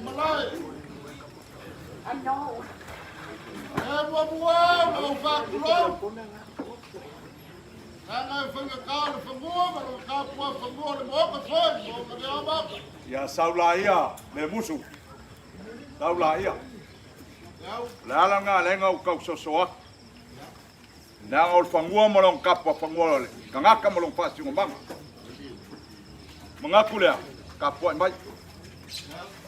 malai. I know. Mua mau fakulo. Nanga whangakau le whangua, mara ka pua whangua le moka whai, moka le amaka. Ia saula ia le musu. Saula ia. Le ala ngā lenga u kau sosoa. Nanga o le whangua malong kapa whangua le. Kangaka malong whasingo manga. Mangaku lea, kapua mai.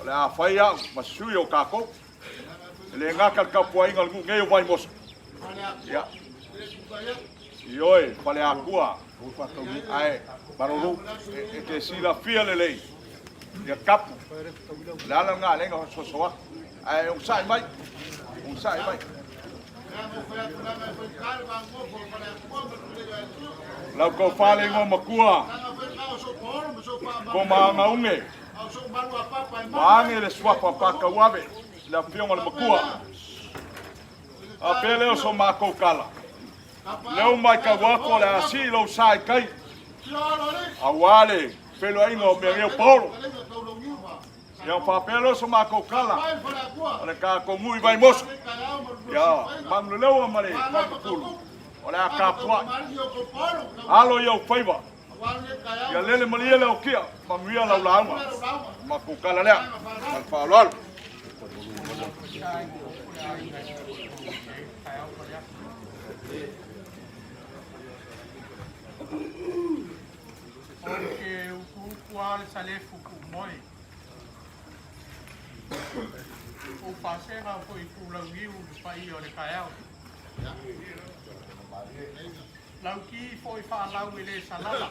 Le a whai au, masui o kako. Le ngaka kapua inga le ngei o vai mosa. Ia. Ioi, pale akua. Ai, barolu. E te sila fia le lei. Ia kapu. Le ala ngā lenga o sosoa. Ai, un sai mai. Un sai mai. Lau kau whale ngō makua. Ko maanga unge. Maange le swapa paka wawe. Le pionga le makua. A pele o so mako kala. Leo mai ka wako le asi lo sai kai. A wale. Pelo aingo me ngeo polo. Yang papelo so mako kala. Ole ka ko ngui vai moso. Ya, mang leo mare pakulu. Ole a kapua. Alo yo faiva. Ya lele malia le okia, mamia la ulama. Mako kala lea. Al falol. Porque o qual salefu moi. O passeira foi pula viu do país olha caiu. Lá o que foi falar o ele salala.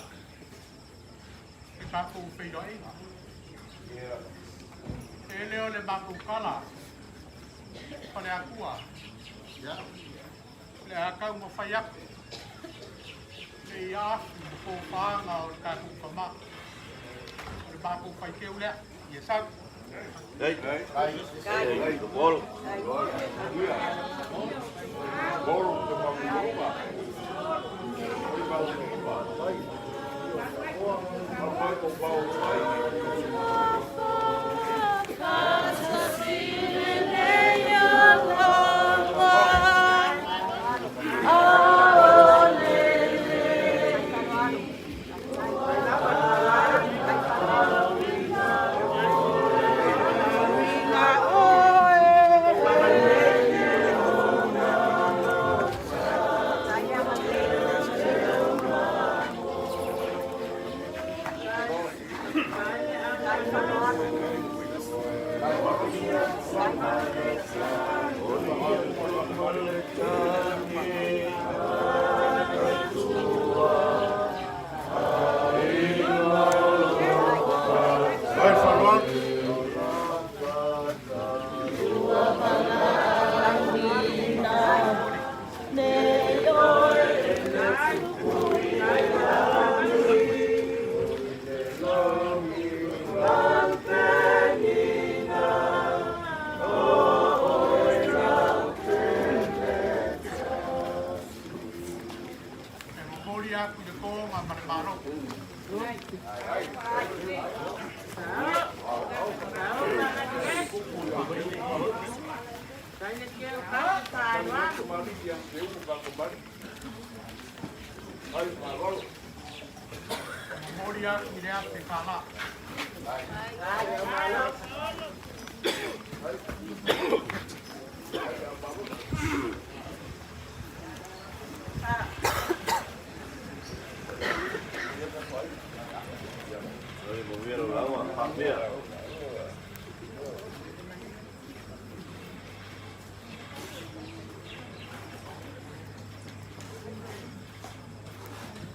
E tá com o feio aí. Ele olha baco cala. Olha a cua. Olha a cau uma faia. E a o fanga o caco cama. Olha baco fai que olha. E sabe Ei, ei, bolo. Bolo de mamãe.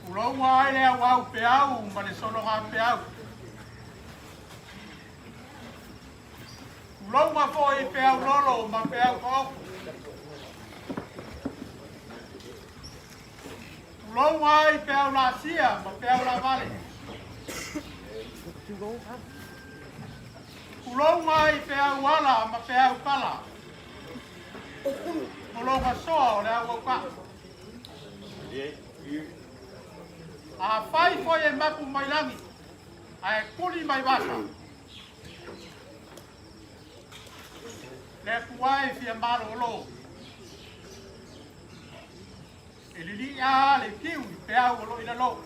Uloa ele au peau, mas solo ha peau. Uloa foi peau lolo, ma peau ko. Uloa e peau la sia, ma peau la vale. Uloa e peau wala, ma peau kala. Uloa soa le au ka. A fai foi e maku mai langi. A e kuli mai wasa. Le kuai fia malo lo. E li a le kiu pe au lo ina lo.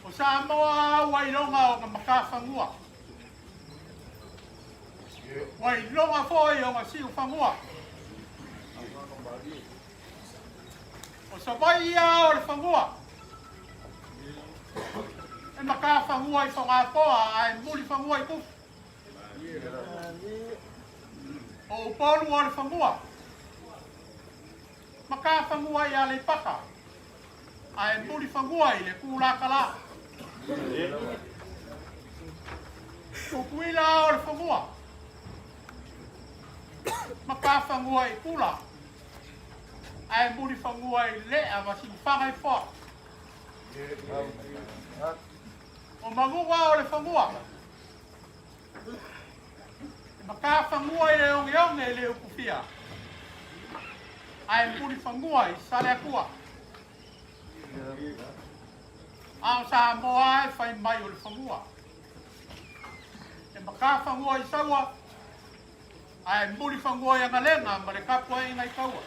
O sa moa wailonga o ka makawhangua. Wailonga foi o ka siu whangua. O sa vai ia o le whangua. E makawhangua i whangapoa a e muli whangua i kufu. O upolu o le whangua. Makawhangua i a le paka. A e muli whangua i le kūlakala. Kukuila o le whangua. Makawhangua i kula. A e muli whangua i lea ma si whangai wha. O mangua o le whangua. E makawhangua i le onge e le ukufia. A e muli whangua i sale akua. Ao sa moa e whai mai o le whangua. E makawhangua i saua. A e muli whangua i angalenga ma le kapua i ngai kaua.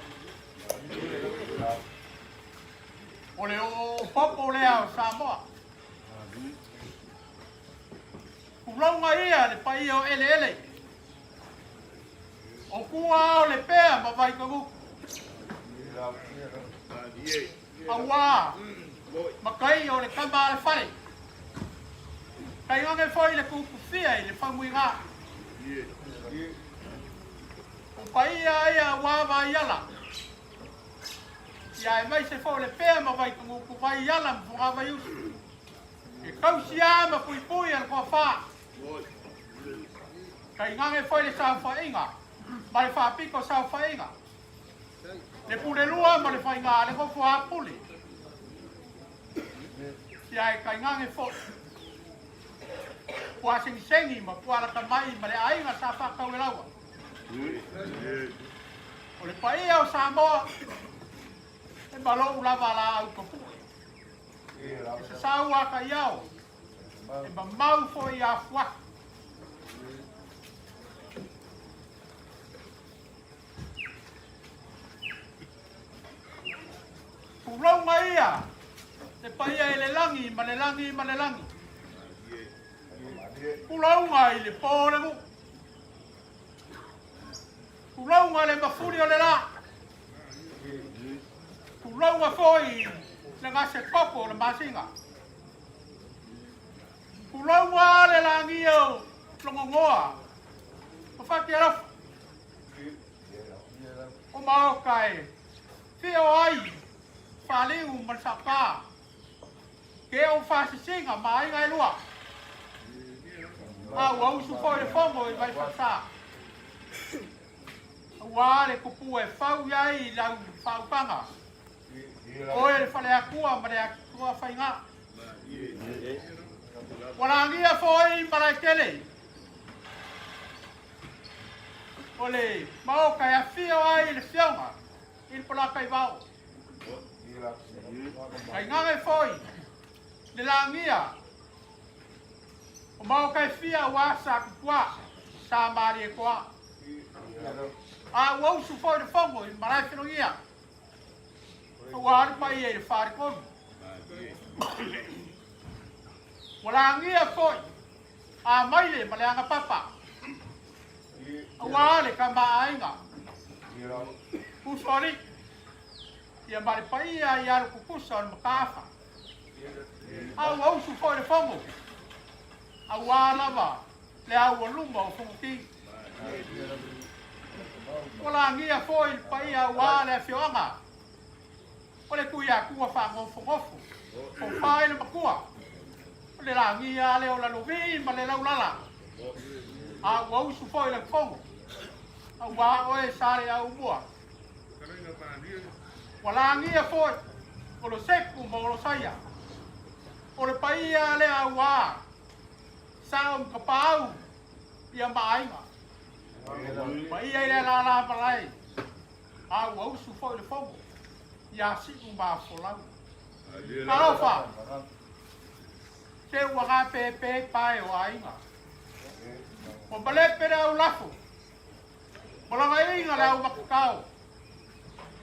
O le o popo lea o Samoa. Kulaunga ia le pai o ele ele. O kua o le pea ma vai kagu. Awa. Makai o le kamba le fare. Kai ngange foi le kukufia i le whamuinga. O pai ia wawa iala. Ia e mai se fo le pea ma vai kagu ku vai iala mfunga vai usu. E kausi ama pui pui al kua wha. Kai ngange foi le sao whainga. Ma le whapiko sao whainga. Le pule lua ma le whainga le hofu hapuli. Ia e kai ngange fo. Pua sengi ma pua la tamai ma le ainga sa whakau e laua. O le paia o Samoa. E malo lava la au kapu. E sa saua ka iau. E ma mau fo i a fuak. Kulaunga ia. Le paia e le langi, ma le langi, ma le langi. Kulaunga i le pōle mu. Kulaunga le mafuri o le la. Kulaunga foi le ngase koko le masinga. Kulaunga le langi o longongoa. O whaki arafu. O maokai. Whio ai. Whaliu mansaka. Ke o whasisinga mai ngai lua. Au su foi le fongo i vai whasa. Au le kupu e whau iai lau whaupanga. Oe le whale akua ma le akua whainga. Warangia foi marai kele. O le maoka e a whio ai le whionga. I le Polataivao. Kai ngange foi. Le langia. O mau kai fia wasa kua. Sa mari e kua. A wau su foi de fongo. I marai whiongia. O wari pai e le whare konu. O langia foi. A maile ma le anga papa. A wale ka maainga. Kusori. Ia mare pai ia aru kukusa o makafa. Au au su foi de fongo. Au alava. Le au luma o fongo ki. O langia foi pai a wale a fionga. O le kuia kua whangofo ngofo. O whae le makua. O le langia le o lalovi ma le laulala. Au au su foi le fongo. Au wa oe sare au mua. Walangia foi. O lo seku ma o lo saia. O le paia le awa. Sao kapau. Ia maainga. Paia le la balai. Au au su foi le fongo. Ia si ma folau. Karofa. te waka pepe pae o ainga. O balepe na ulafu. Malanga inga lau makakao.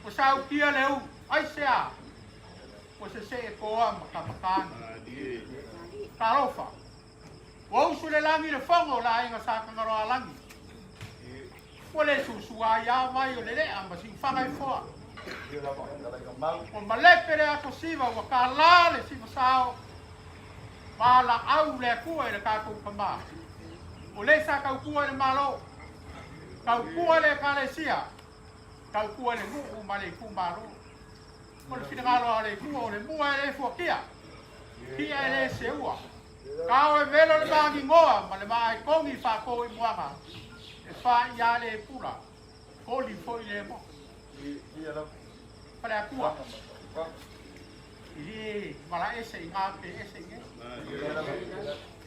O sau kia leu, ai sea. O se e koa makamakana. Karofa. O usu le langi le fongo la inga sa kangaroa langi. O le susua ia mai o le lea ma sing whangai foa. O malepe le ako siva wa ka la le siva sao. Mala au le kua i le kākou kama. O le sa kau kua le malo. Kau kua le kalesia. Kau kua le ngu ma le ku malo. O le whingalo a le kua o le mua e le fuakia. Kia e le se ua. Kau e velo le mangi ngoa ma le maa e kongi whako i muanga. E wha ia le pula. Holi foi le mo. Pare a kua. Ili mala ese i ngā pe ese nge.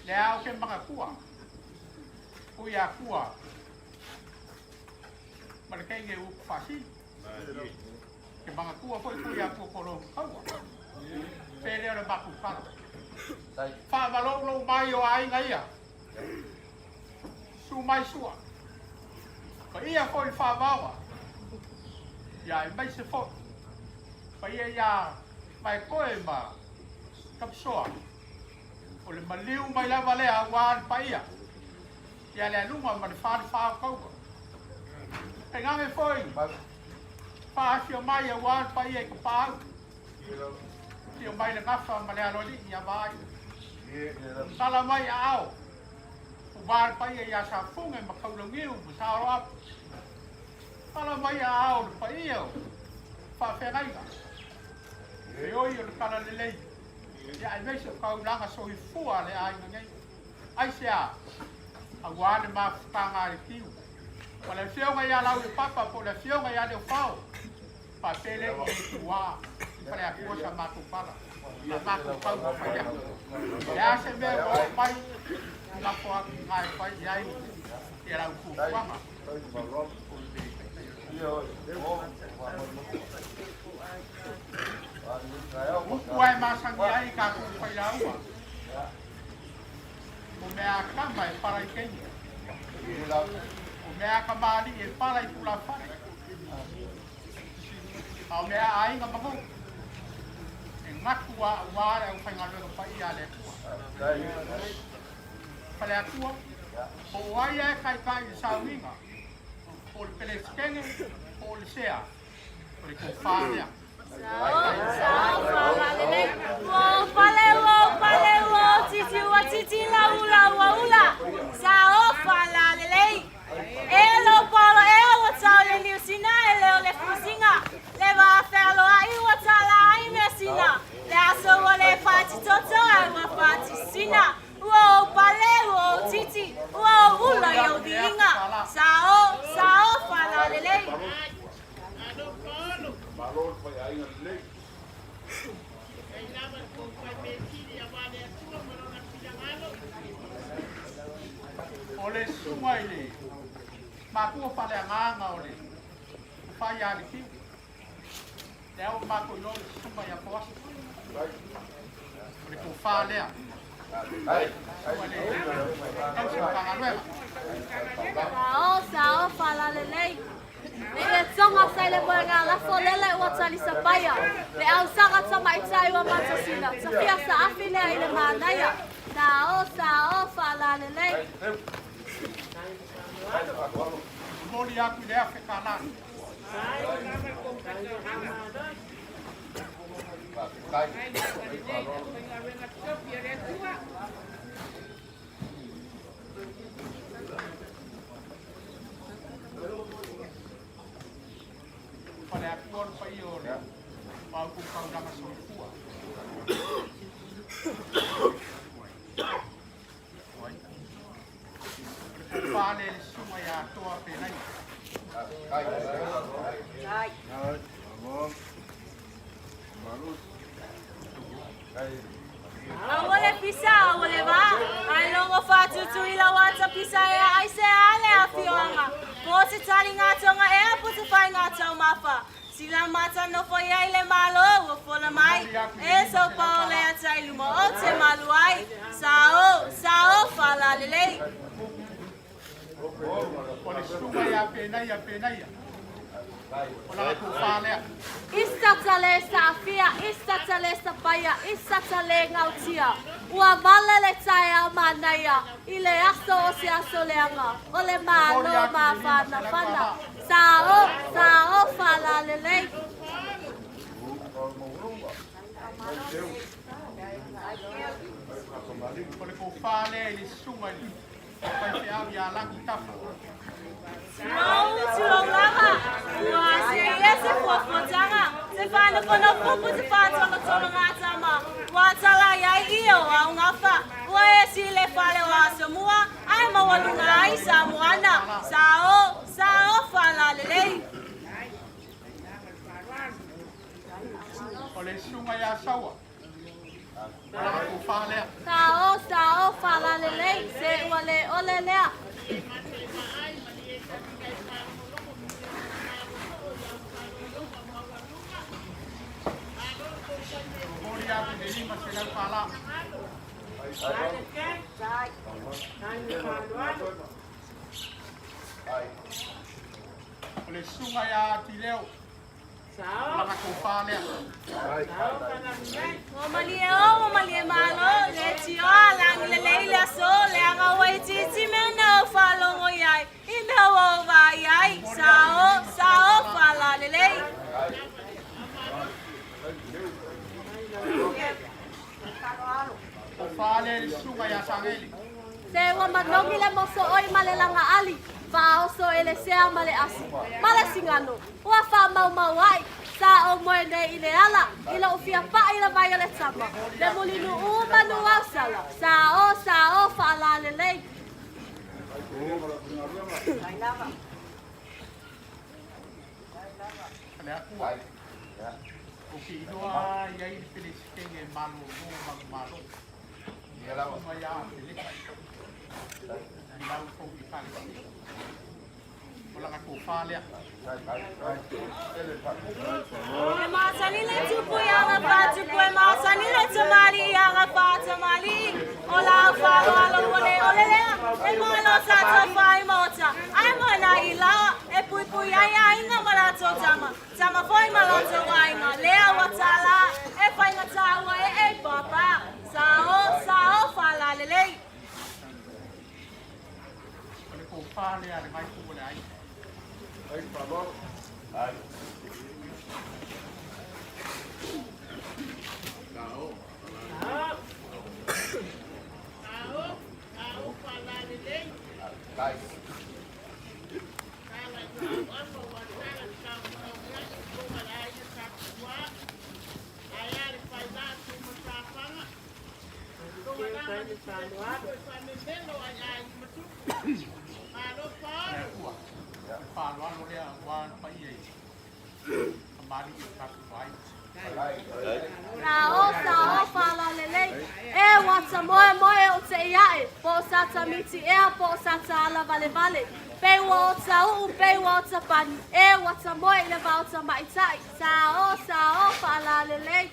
Le au ke mga kua. Kui a kua. Ma le kenge u whasi. Ke mga kua kui a kua koro kaua. Pere o le maku kara. Wha malolo mai o ainga ia. Su mai sua. Ka ia koi wha mawa. Ia e mai se fo. Ka ia mai koe ma kapsoa. O le maliu mai lava lea waan pa ia. Ia le anuma ma le whaare whaa kauka. E ngame foi. Whaasio mai a waan pa ia i ka pāu. Tio mai le ngafa ma le aroli ia vai. Tala mai a ao. O waan pa ia ia sa funge ma kaulangiu ma sa aro apu. Tala mai a ao le pa ia o. Whawhenaiga. E oi o le kala le lei. Ia e meise o kaulanga so i fua le ainga ngai. Ai sea. A wane ma whutanga le kiu. Pa le whionga ia lau le papa po le whionga ia le whao. Pa pele i e tua. Pa le a kuosa matu pala. A matu pau pa whaia. E a se mea o pai. La poa ki ngai pai iai. E lau kuwanga. Uku ai masangi ai ka kuwhai aua. O mea kama e parai kengi. O mea kamali e parai pula whare. O mea ainga mahu. E ngakua wāre au whaingalero whai a le kua. Pale a kua. O ai e kai kai i sauinga. O le pele skenge. O le sea. O le kufārea. Sao falalele, wo titi wa titi la ula. Sao falalele, elo polo e o tau le liusina e leo le fusinga, le va felo ai o tala ai mesina, le aso wa le fati toto ai wa fati sina, wo pale wo titi, wo ula yo dinga, sao falalele. Malor foi aí na lei. Ole sumaile. Maku pale nganga ole. Fai ya ki. Leo maku no sumai a pos. Ole ku fale. Ai. Sao falalele. Le tonga sai le boenga la folele o tali sapaya. Le au sanga tama itai wa matasina. Safia sa afile ai le manaya. Sao falalele. Moli aku le afekana. Pada akuan paio le mau ku kau danga soifua. Pale suma ya toa penaia. Ai. Awole pisa, awole ba? Ai longo fatu tu ila wata pisa ya ai se ale a fionga. Ko se tali ngā tonga e apu te whai ngā tau mawha. Si Sila mata no foi ai le malo o fola mai. E so pa le atai luma o te maluai. Sao fala lelei. Ole sunga ya penaia. Ola ku fale. Istatale safia, istatale sapaya, istatale ngautia. Ua vale le taia manaya, ile aso o se aso leanga. Ole malo ma fana. Sao fala lelei. Ole ku fale ni sunga ni. Pai te au ya laki tafa. Não, lama. Ua se ese fofotanga. Se fana kono fuku se fana kono ngatama. Ua tala ya iyo au ngafa. Ua esi le fale wa semua. Ai mawalunga ai samuana. Sao fala lelei. Ole sunga ya sawa. Ola ku fale. Sao fala lelei, se ole lea. Moria ku ni masela fala. Ole sunga ya tileo. Ola ku fale. Mamalie malo, Letiu lang lelei so lenga wai titi me no falo ngoyai. Ina wo vai sao fala lelei. O fale sunga ya sangeli. Se wa manongi le moso oi malelanga ali. Fa oso ele sea male asi. Male singano. Ua fa mau ai. Sa o moene ile ala. Ila ufia pa ila vai le tama. Le molinu manu wasala. Sao fala lelei. Ale aku. O ki doa ya i filis kenge malu malu. Ya la ma ya filis. Malu ko ki fale. Ola ka ku fale. E masani le tupu yanga patu kue masani le tamali yanga patu mali. Ola falo ole lea. E malo sa to fai mota. Ai mana ila e pui ai inga marato tama foi maloto ai ma lea watala e fai ngatawa e papa. Sao fala lelei. Ole ku fale ale mai ku le ai. Sao fala lelei. E wata moe o te iae. Po sata miti ea po sata ala vale. Pe wata pe wata pani. E wata moe le wata maitai. Sao fala lelei.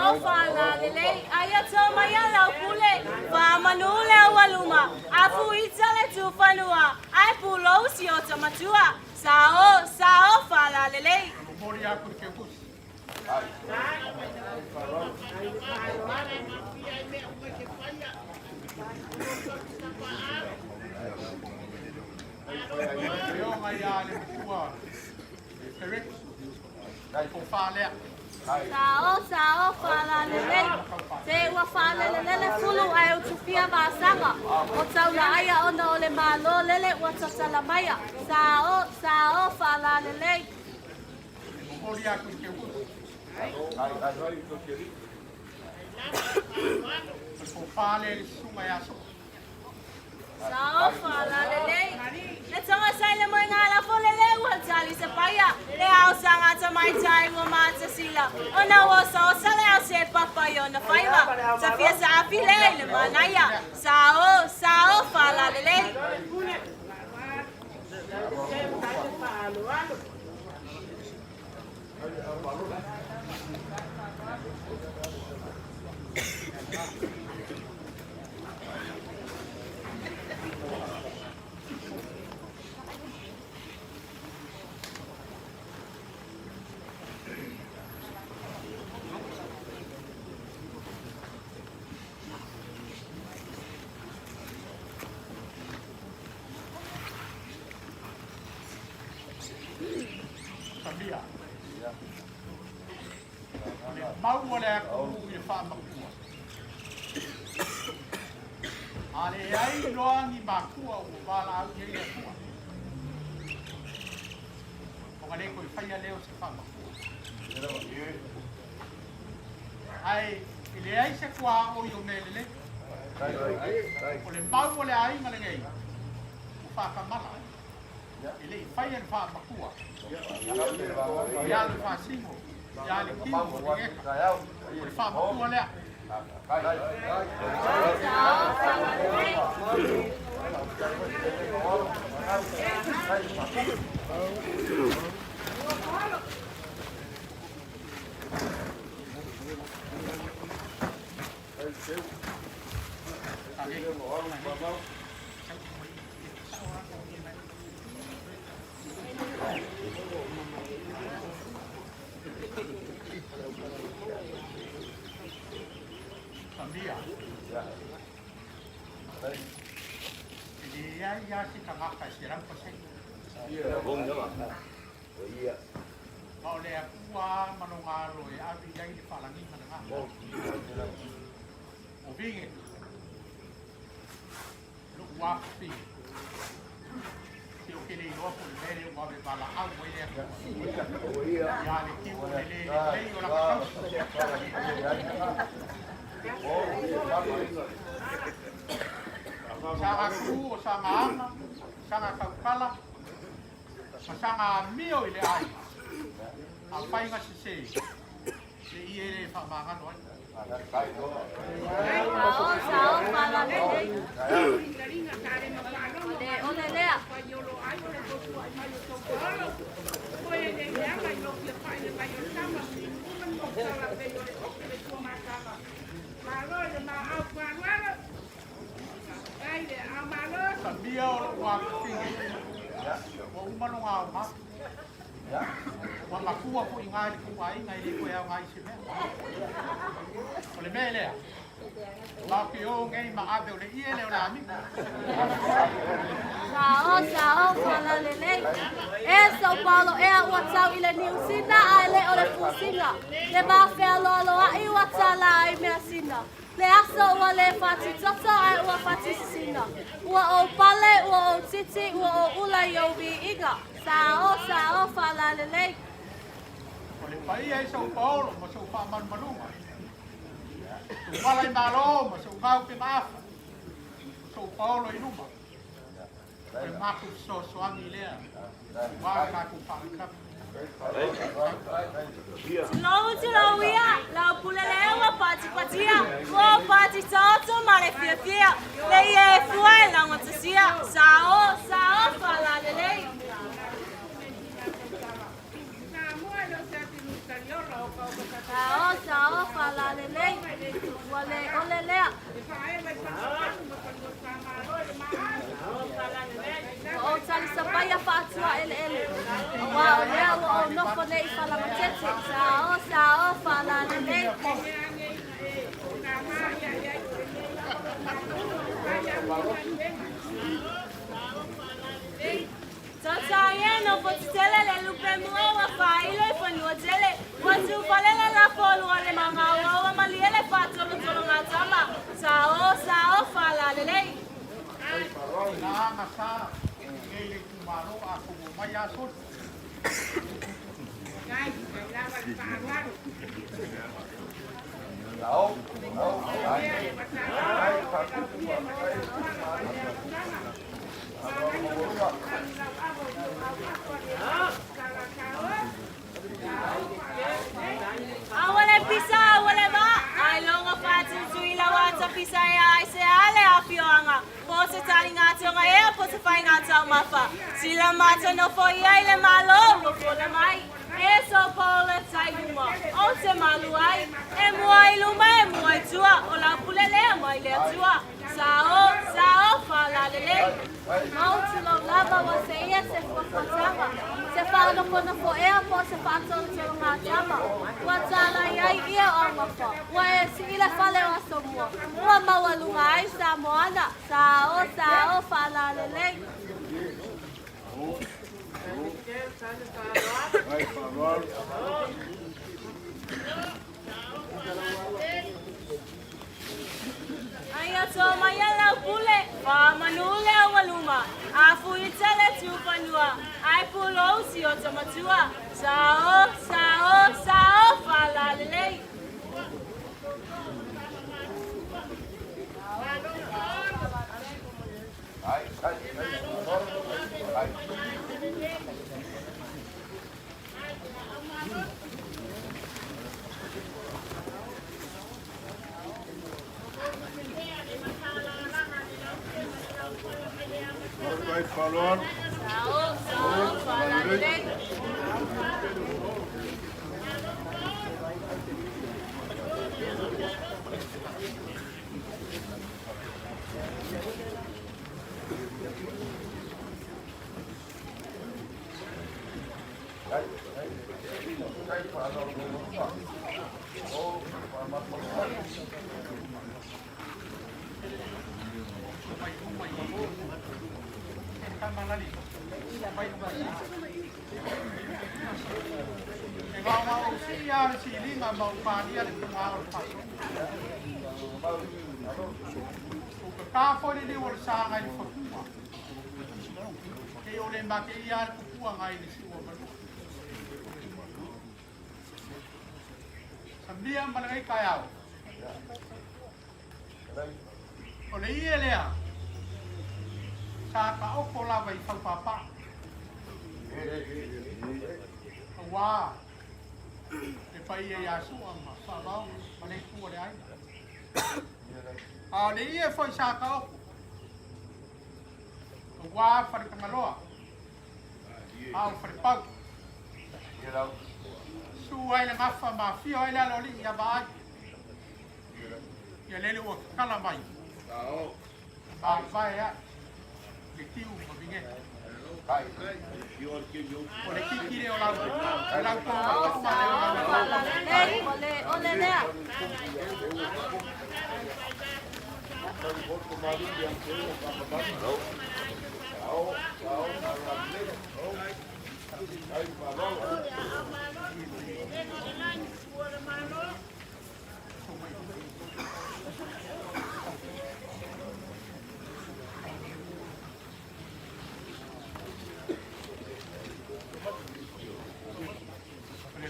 Sao fala lelei. Ayato maya lau pule. Fa manule waluma. Afu itale tu fanua. Ai pulo si o Tamatoa. Sao fala lelei. Sao fala lelei. Se ua fala lelele fulu ai o tufia masanga. O tauna aia ona o le malo lele ua tatala maya. Sao fala lelei. Sao fala lelei. Le tonga sai le moinga la fo lelei wa tali se paia. Le au sanga ta mai tai wa mata sila. Ona wo so sale au se papa yo na faiva. Sa fia sa afile le manaya. Sao fala lelei. Sabia. Mau ole aku i fa makua. Ale ai loangi makua o bala au ye ye kua. O kale ko fa ya leo se fa makua. Ai ile ai se kua o yo nele. O le mau ole ai ngale ngai. O fa ka mala. Ile fa ya fa makua. Ya le fa simo. Ya le kimo le eka. O fa makua le. Sabia. Jadi ya si tengah kasiran pasai. Mau le kuah manungalo ya abi jadi di palangi mana. Obinge. Lu wapi. Si okele no pun mere mo be bala au mo ya. Ya le kibo le yo la ka. Sanga ku, sanga ama, sanga kaukala, sanga mio ile ai. Apa ingat sih? Le iere fa mangan oi. Sao fala lelei. Ole lea. Sabia wa pingi. Wa umano nga ma. Wa makua ko ingai ko ai ngai ko ya ngai sime. Ole mele. Ma pio ngai ma ave ole iele ole ami. Sao fala lelei. Sao Paulo e a WhatsApp ile New Sina ale ole Fusinga. Le ba fe lo ai WhatsApp la ai me sina. Le aso ua le fati toto ai ua fati sina. Ua o pale, ua o titi, ua o ula yobi iga. Sao fala lelei. Ole pai ai São Paulo, ma São Paulo manuma. Tu fala em Malo, ma São Paulo que mafa. São Paulo e numa. Ole maku so angilea. Wa ka ku fa. Tilo ia, la pulelewa pati patia, wo pati toto mare fia, le ye fuai la ngotasia, sao fala lelei. Sao fala lelei, ole lea. O tali sapaya fatua ele. Wa lea o no pone I fala matete. Sao fala lelei. Tata no potele le lupe mo wa faile fo tele. Wa tu falela la polo ale mama wa maliele fato no tolo ngatama. Sao fala lelei. Na masa ele kumaro aku maya sut. Gai, lava pagar. Não. Awale pisa awale ba ai longa fatu suila wata pisa ai se ale afioanga po se tali ngata nga e po se fai ngata mafa sila mata no fo ia ile malo mo fo le mai e so pole taima o se malu ai e moai luma e moai tua o la pulele mai le tua sao fala lele mau tilo lava wa se ia se fo fatama se fala no fo e po se fato tilo ngata wa tala ai ia o mafa wa e si ile fale wa so mo wa mawalunga ai sa moana sao fala lele Aya so maya la pule fa manule awaluma afu itale tupanua ai pulo si o Tamatua sao fala lele sao fala lele Sabia malay kayaw. Ole ielea. Sa kaoko la vai papa. Wa. E pai ya suwa ma sa ba malay ku ole ai. Ole ie foi sa kaoko. Wa fa ka maloa. Au fa pau. Suai na ngafa mafia ai la loli ya ba. Ya lele o kala mai. Ba vai ya. Letiu mabinge. Ole kikire o la ko ole lea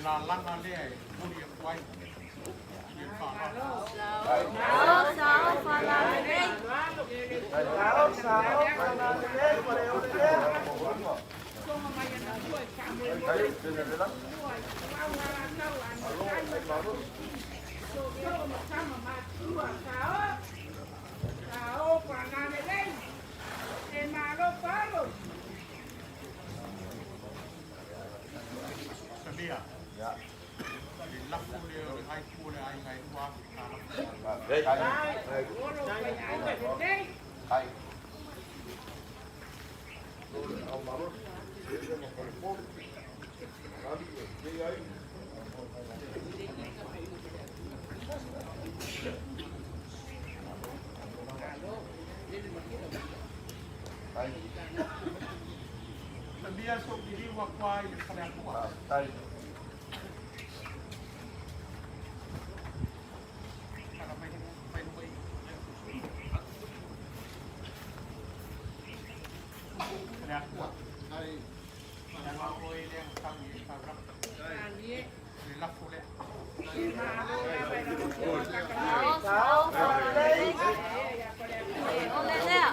la langa le muri kwai. sao fala lele Sabia. Ya. La pule ai pule ai ngai wa. Sabia so diri wa kwai para kwa. sao fala lele ole lea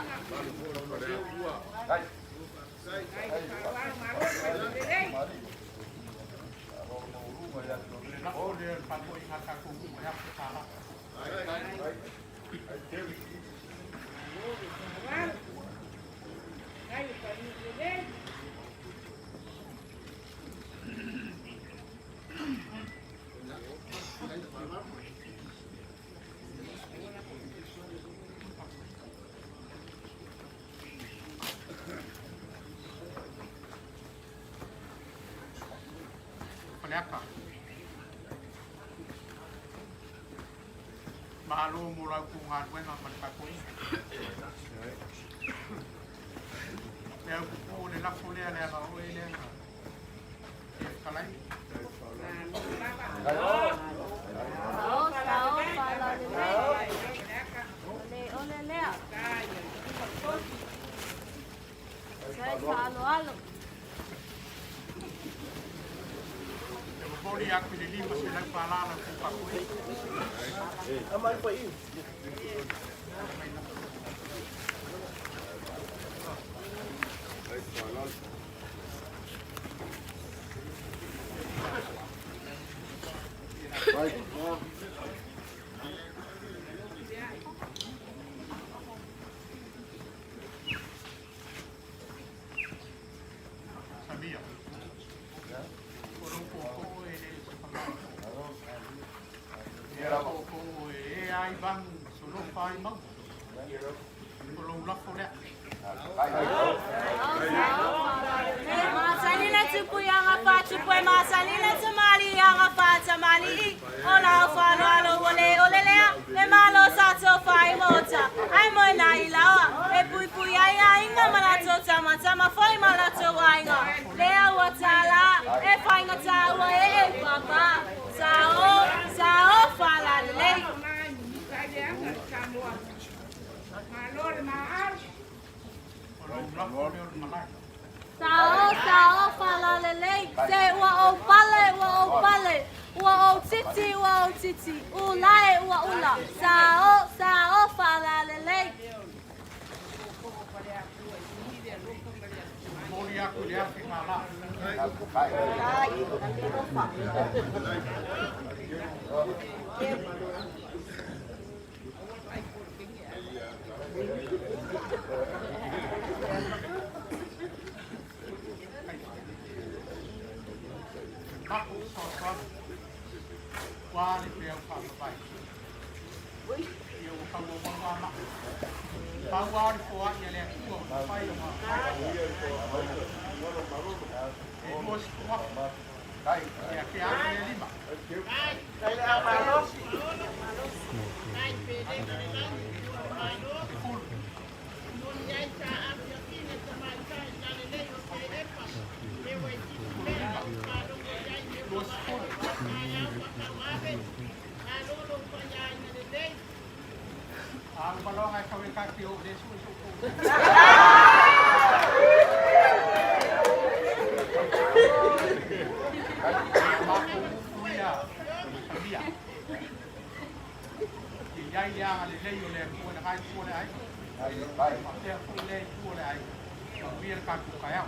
Malo mulai kungan gue nggak takut. Ya aku udah nak kuliah nih kalau ini kalai. Boleh aku jadi masih nak palalan aku. Aman for you. Right. Sabia. Ai bang solo fai mau. Belum laf boleh. Masalina tupu yang apa tupu masalina semali yang apa semali. Ola falo alo ole ole lea. Le malo sato fai mota. Ai mo na ilawa. E pui pui ai ai nga malato tama tama fai malato wainga. Lea watala. E fai nga tawa e papa. Sao fala le. Sao fala lele. Se wa o pale. Wa o titi. Ulae wa ula. Sao fala lele. Boleh aku lihat kepala. Aku sosok wali beliau sampai. Dia kamu mama. Bawa di kuat ya lihat tu sampai rumah. Bos kuat. Ya kian lima. Ang balong ay kawin kaki o desu suku. Kuya, sabia. Yai yang ale leyo le ko na kai ko le ai. Ai. Dia ko le ko le ai. Biar kaku kaya.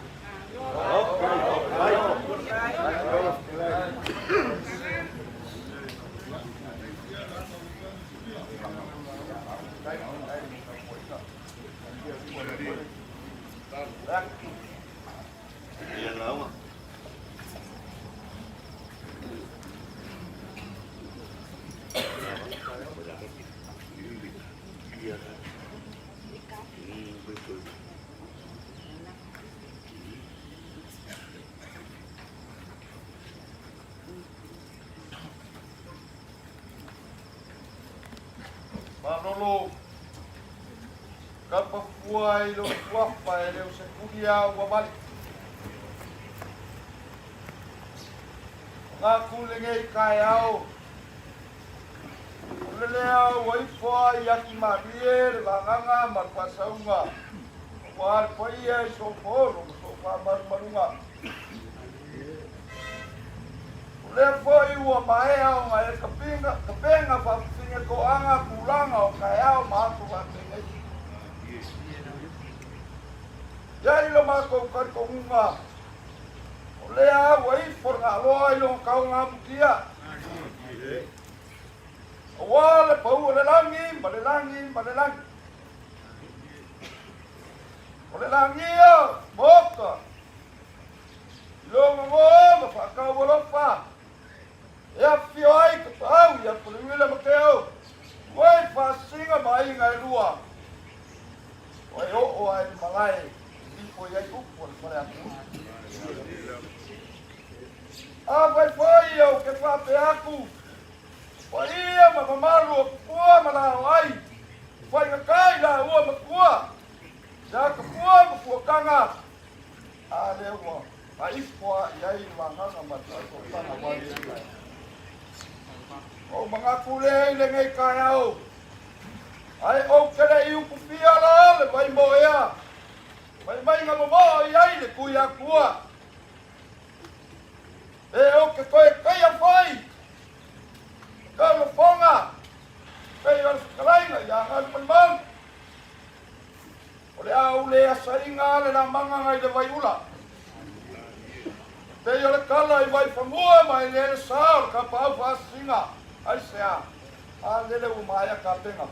Manolo, kapafuai lo wapa leo sekudia wabali. Ngaku lengei kayao. Lelea waifua yaki marier langanga marpasaunga. Wal paya soporo sopa marmarunga. Lefoi wa maea o ngai kapenga pa pinga ko anga kulanga o kayao maku wa penga. Yai lo mako kar ko unga. Lea wai for nga loa lo kau ngamukia. wala pau le langi male langi ole langi boka lo mo fa ka wala fa ya fio ai ka pau ya pulula makeo wai fa singa mai ngai lua oi o ai malai ipo ya ku por para vai foi eu que fa pe aku ia mamalu kua malawai fai ka kai la ua makua ya ka kua kanga ale wa ai kwa yai wanga ngama ko kana wali o mga kule le ngai kayao ai o kele iu ku pia la le vai moya mai ngama mo yai le kuya kua o ke koe kai fai kalau fonga, kayak sekalainga jangan menbang. Oleh aule asaringa le namanga ngai de vai ula. Kayak kalau vai famua mai le sal kapau fasinga. Ai sea. Ale le umaya kapenga.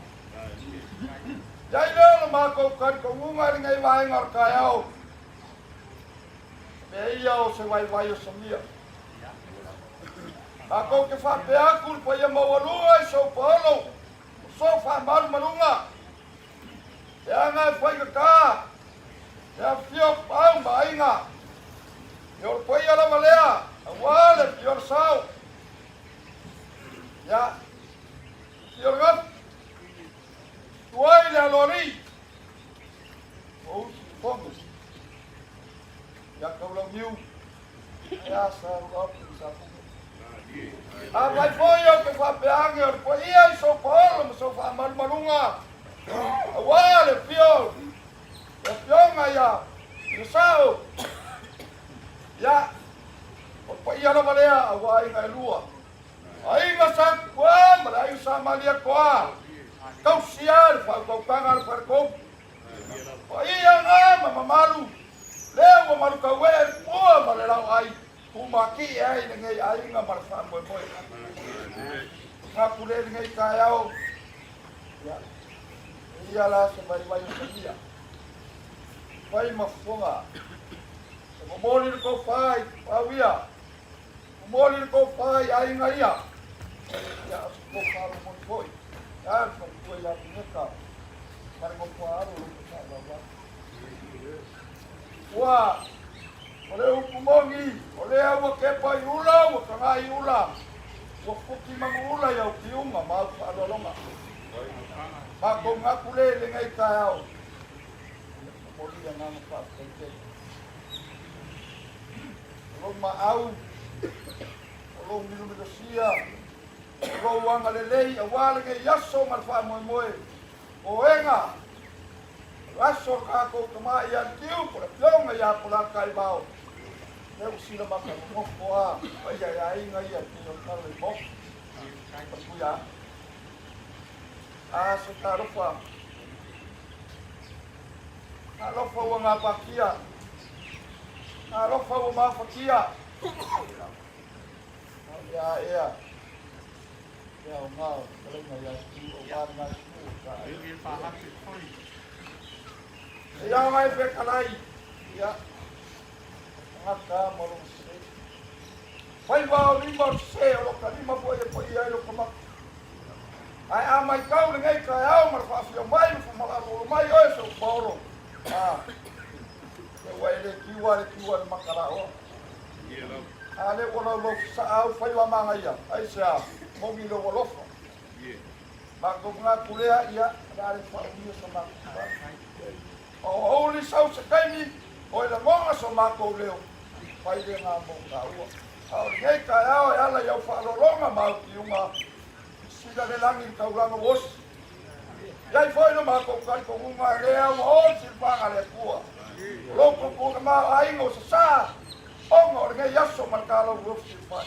Jai le mako kan kongunga ngai vai ngar kayao. Beiau se vai samia. Ako ke fa pe aku pa ya mawalunga so polo so fa mal malunga ya nga fa ka ya fio pa mainga yo pa ya la malea awale yo sao ya yo gap tuai la lori o focus ya ka lo miu ya sa gap sa vai foi eu que fa peang eu foi ia so polo so fa mal malunga awale pio ya pio ngaya ni sao ya o pa ia la malea awai ngai lua ai masak kwa malai sama dia kwa kau sial fa kau pangar fa ko pa ia nga mamalu leo malu ka we po malela ai kumaki ai ngai ai nga marfa boy nga kule ngai kayao ya ia la sebai sabia pai mafonga mo moli ko fai awia moli ko fai ai ngai ya ya ko faro mo boy ya ko ya neka para mo faro sa baba wa ole ukumongi ole awa kepa iula wa kanga iula wa fuki mangula ya ukiunga ma adolonga ma ko ngakule le ngai kayao moli ya nang pa kete lo ma au lo milu milu sia lo wanga le lei awale ngai yaso mal fa moe moe o enga raso ka ko kama ya tiu por longa ya Polataivao eu sila maka mo poa ai ai ngai ya tiu ka le mo kuya so tarofa alofa wa ngapakia alofa wa mafakia ya ngau kalau ngai ya tiu o warna ku ya mai pe kalai ya ngaka molong se pai ba lima se o kalima po e po ia lo kama ai amai kau ngai ka au mar fa fio mai fu mala ro mai o so poro e wai le kiwa makara o ale ona lo sa au fai wa manga ia ai sa mo mi lo lo ma ko nga kulea ia dare fa uni so ma o oli sau se kaimi o la monga so mako leo pai de nga mo ka ua au nei ka ao ala yo fa longa ma ki uma sida de langi ka ulanga wos dai foi no mako ka ko uma leo o si pa ale kua lo ko ma ai no sa o ngo ngai yaso markalo wo si pa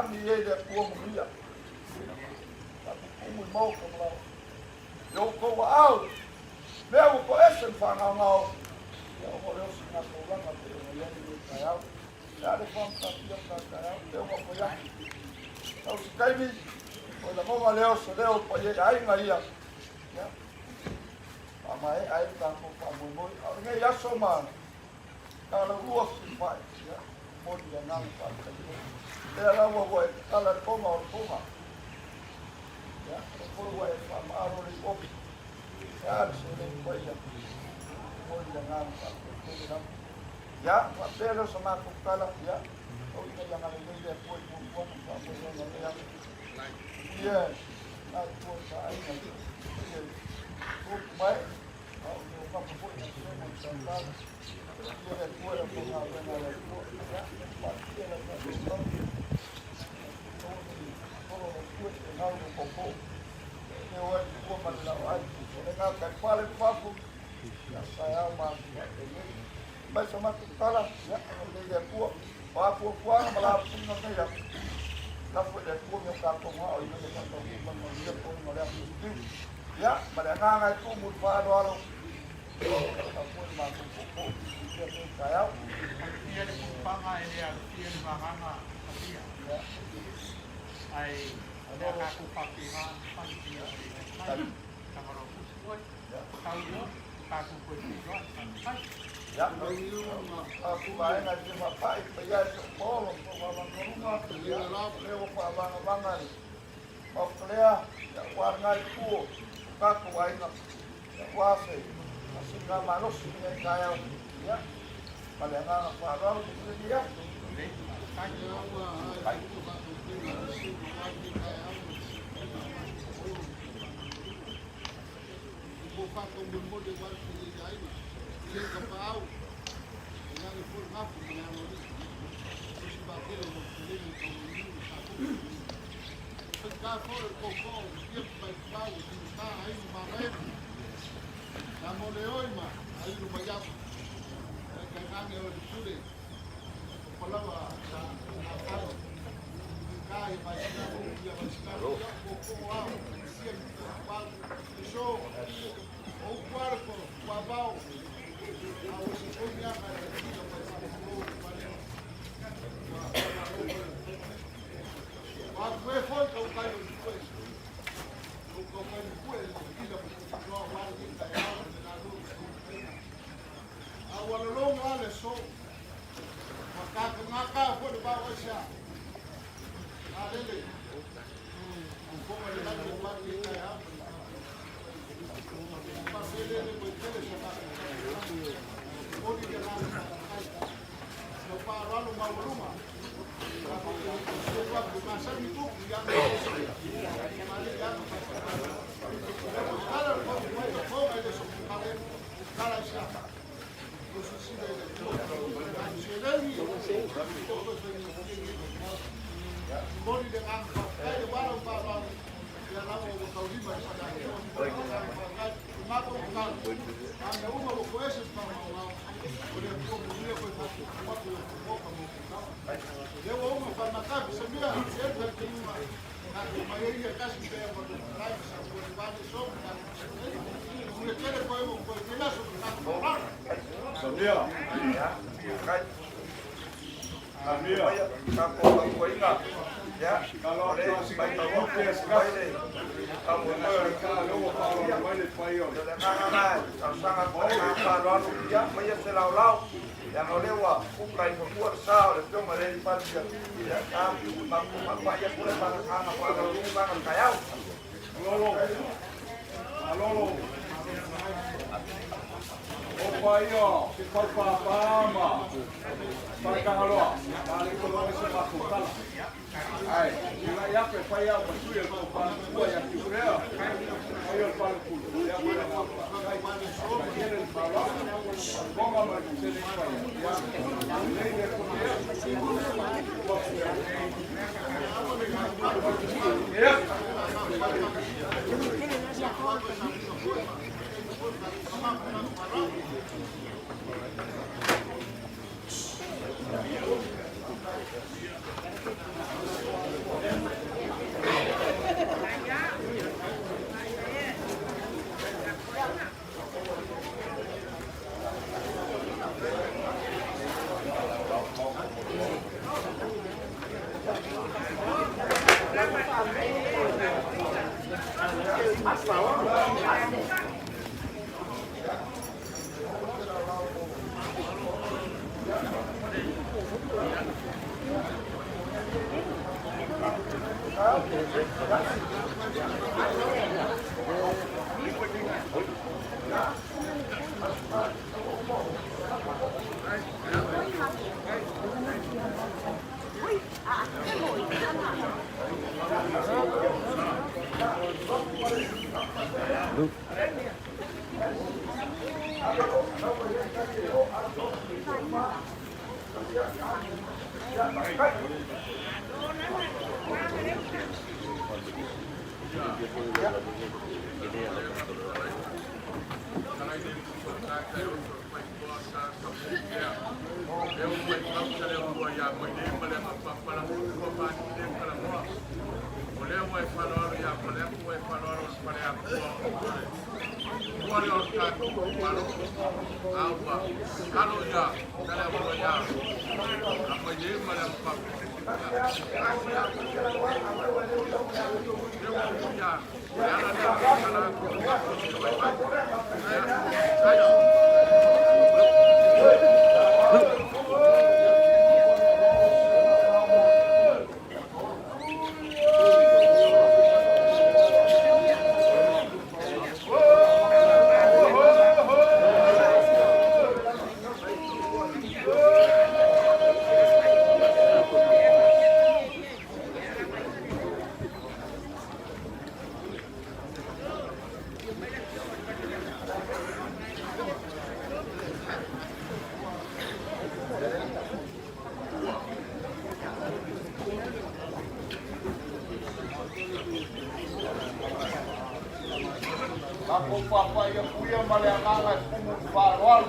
ani ye de kua mo ria mo mo ko la yo ko au meu ko esen fanga ngau yo ko yo sina ko la ka te yo ni ka ya de fam ka yo ka ya de ko ya au kai mi la ngoma leo so leo pa ye ai ngai ya mai ai ta ko pa mo ngai ya so ma ta la ruo si mai ya mo dia nang pa ta la wo ta la ko ma ya ko wo pa ma ro ri op ya so le ko ya mo dia nang pa ya pa pero so ma ko kala ya o ina yang ada ni dia ko mo pa mo ya yes na ko sa ai na ko mai au no pa po ni se mo sa ta dia ko la ko na na la ko ya pa dia la ko ko na ko ko ne wa ko ma la ai ne na ka pa le pa ko ya sa ya ma ba sa ma ko kala ya ne dia ko pa ko ma la ko na ya la fue de puño campo no y no se tanto como no dio con no le ha ya para nada tú muy paro a lo pues más un poco y que callado tiene un panga idea tiene banganga dia ai ada aku pakira pantia kamaro kuat tahu aku kuat ya aku bae ngaji mapai paya sepolo pabang rumah ya leo pabang-bangan oklea ya warna itu kaku aina ya wase asinga manos ini kaya ya palenga parau itu dia Kapau, yang itu apa yang ini, sebabnya orang ini kamu sekarang kau tiap baik kita air makan, kamu leoi mah air banyak, kerana orang sudah, kalau apa, kaya baik dia bersekarang, kau wow, siap, bal, show, o cuerpo, babau. Ako papaya kuya maleanganga kumu farwal.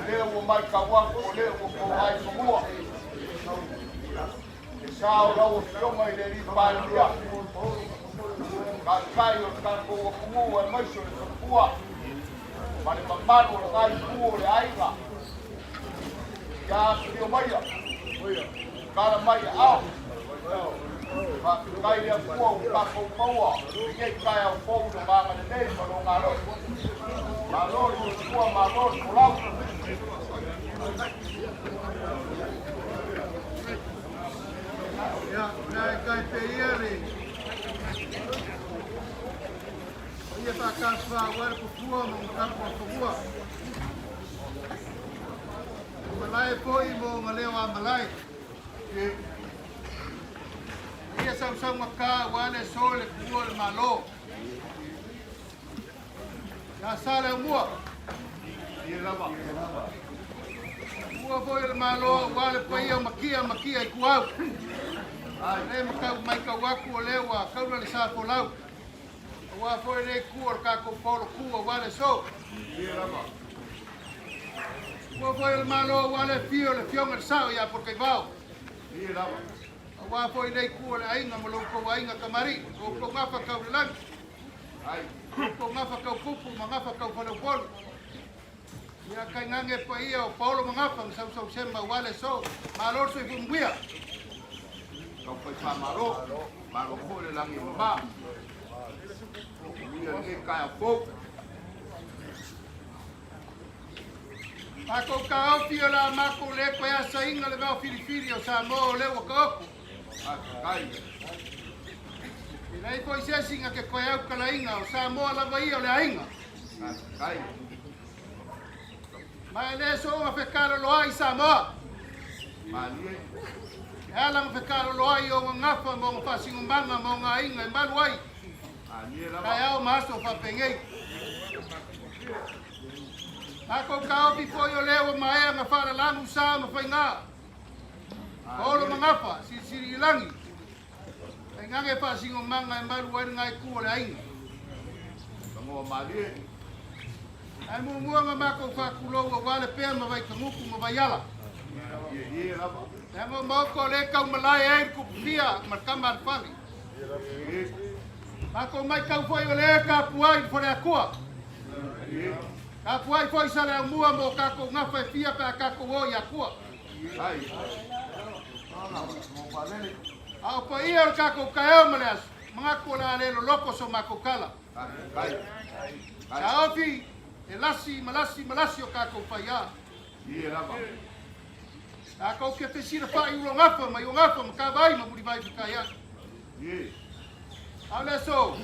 Leo mai kawaku leo ko ai semua. Sao lau fioma ile li pandia. Kayo tango kumu e mai so kuwa. Mane mamano kai kuo le aiga. Ya fio mai. Kala mai au. Kai ya kuo ka ko maua. Ke kai au fo de manga de nei no ngalo. Malo kuo malo kulau. Ya, nai kai pe ieri. Ia ta kasfa war ku tua mo ka ko tua. Malai foi mo ngalewa malai. Ia sam maka wane sole kuol malo. Ya sale mua. Ia lava. Mua foi malo wale pai makia kuau. Ai maka mai ka waku lewa kaula le sa polau. Wa foi le kuor ka ko polo kuo wale so. Ia lava. Mua foi malo wale fio le fiong sao ya porque vao. Ia lava. Wa foi nei ku le ainga mo ko ainga kamari ko ngafa ka ulang ai ko ngafa ka kupu ngafa ka polo polo ya kai ngange pa ia o paulo ngafa sa semba wale so malor so funguia ko foi pa malo ko le langi ba ia ke ka fo ako ka o fiola mako le ko ya sainga le ba filifili o sa mo le wo ko Kai. Nei foi se singa que coi au kalainga o sa mo la vai o le ainga. Kai. Mai le so ma fe caro lo ai sa mo. Mali. Ela ma fe caro lo ai o ngafa mo fa singumbanga mo nga ainga malu ai. Ali la. Kai au maso fa pengei. Ako ka o foi o lewa mai nga fa la langu sa ma fa nga. Olo mangapa si langi. Ai ngange pa singo manga malu ai ngai ku le ai. Tango mali. Ai mo nga mako fa kulo wale pe ma vai kamuku ma vai ala. Ye lava. Tango mo ko le ka malai ai ku pia ma kamar fali. Mako mai ka foi le ka puai fore akua. Ka puai foi sala mua mo ka ko ngafa pia pa ka ko o ya kua. Ai. Au pa ia ka ko kae maleas. mga kula lelo loko so makokala. Sa ofi, malasi o kako paya. Ako ke pesira pa yung ngapa, may ngapa, makabay, mabulibay kaya. Ala so,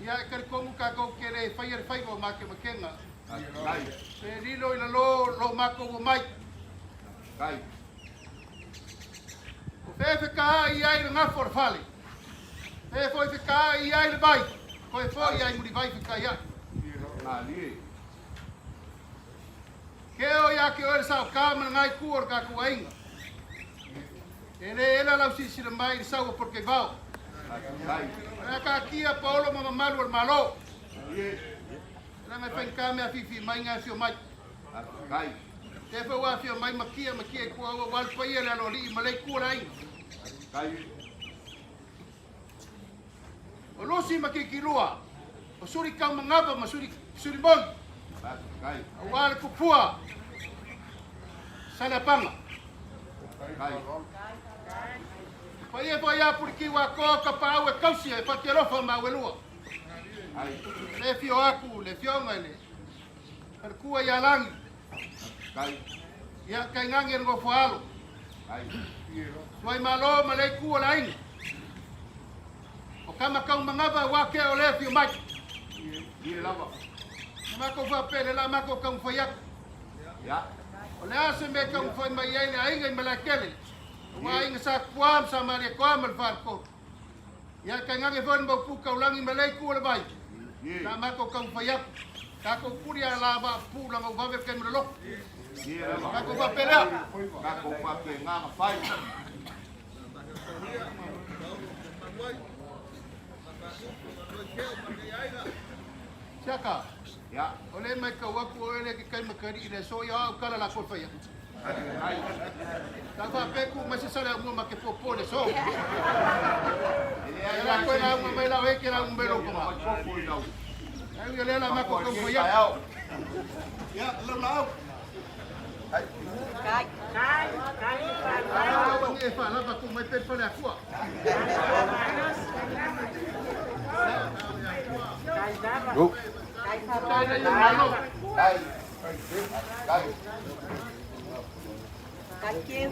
ya kal komu kako kere fire faivo make makenga. Perilo ila lo mako mai. Fefe ka ia nga for fale. Fefe ka ia le bai. Koe foi ia muri bai kaya. Keo ya ke ora sa ka man ngai kuor ka ku ainga. Ele ela la si mai sa porque vao. Ka kia Paulo mama malu malo. Ela me fen ka me afifi mai nga fio mai. Te fa wa fio mai makia ku wal pa ia lo li malai ku rai. O losi makikilua. O suri ka mangaba masuri bon. Awal ku pua. Salapanga. Pa ia porque wa ko ka pa wa kausi e pa te rofa ma welua. Le fio aku, le fio ngale. Per ku ia langi. Ya kai ngangi ngo falo. Wai malo malai ku lain. O kama kau mangaba wa ke o le fio mai. Mako fa pele la mako kau fayak. O le ase me kau fa mai ai ainga malakele. Wa inga sa kuam sama le kuam al farko. Ya kai ngangi fon bo pu kau langi malai ku le bai. La mako kau fayak. Kako kuria la ba pu la ngo va ken lo. Kako fa pele. Kako fa pele nga fai. Siaka. Ya. Oleh mereka waktu oleh kai makari ile so ya kala la kol faya. Tava peku masih sala mo make popole so. Ela ko la mo mai la we que la un belo como. Ai ele la mako ko faya. Ya, la. Kai. Ni fa la ba ko mai pe fale akua. Go. Thank you.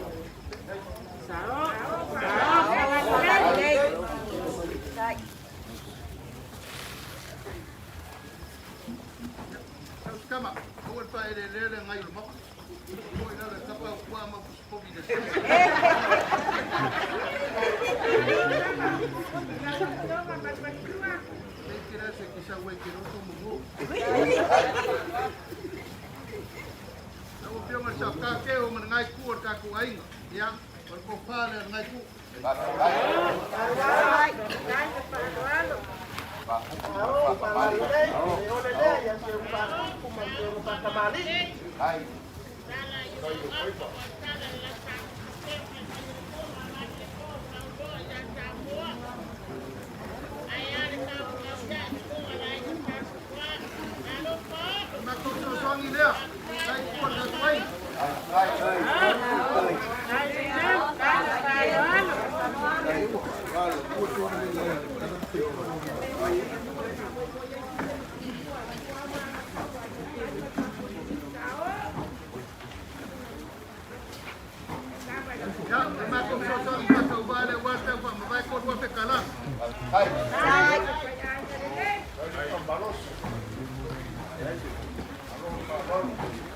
Kama, awal pa ele ngai lo mako. Ko ina la kapa kwa ma ko bi de. Kira se kisa we kiro ko mo. Aku bilang macam kakek orang ngai kuat kaku aing, yang berkopal ngai ku.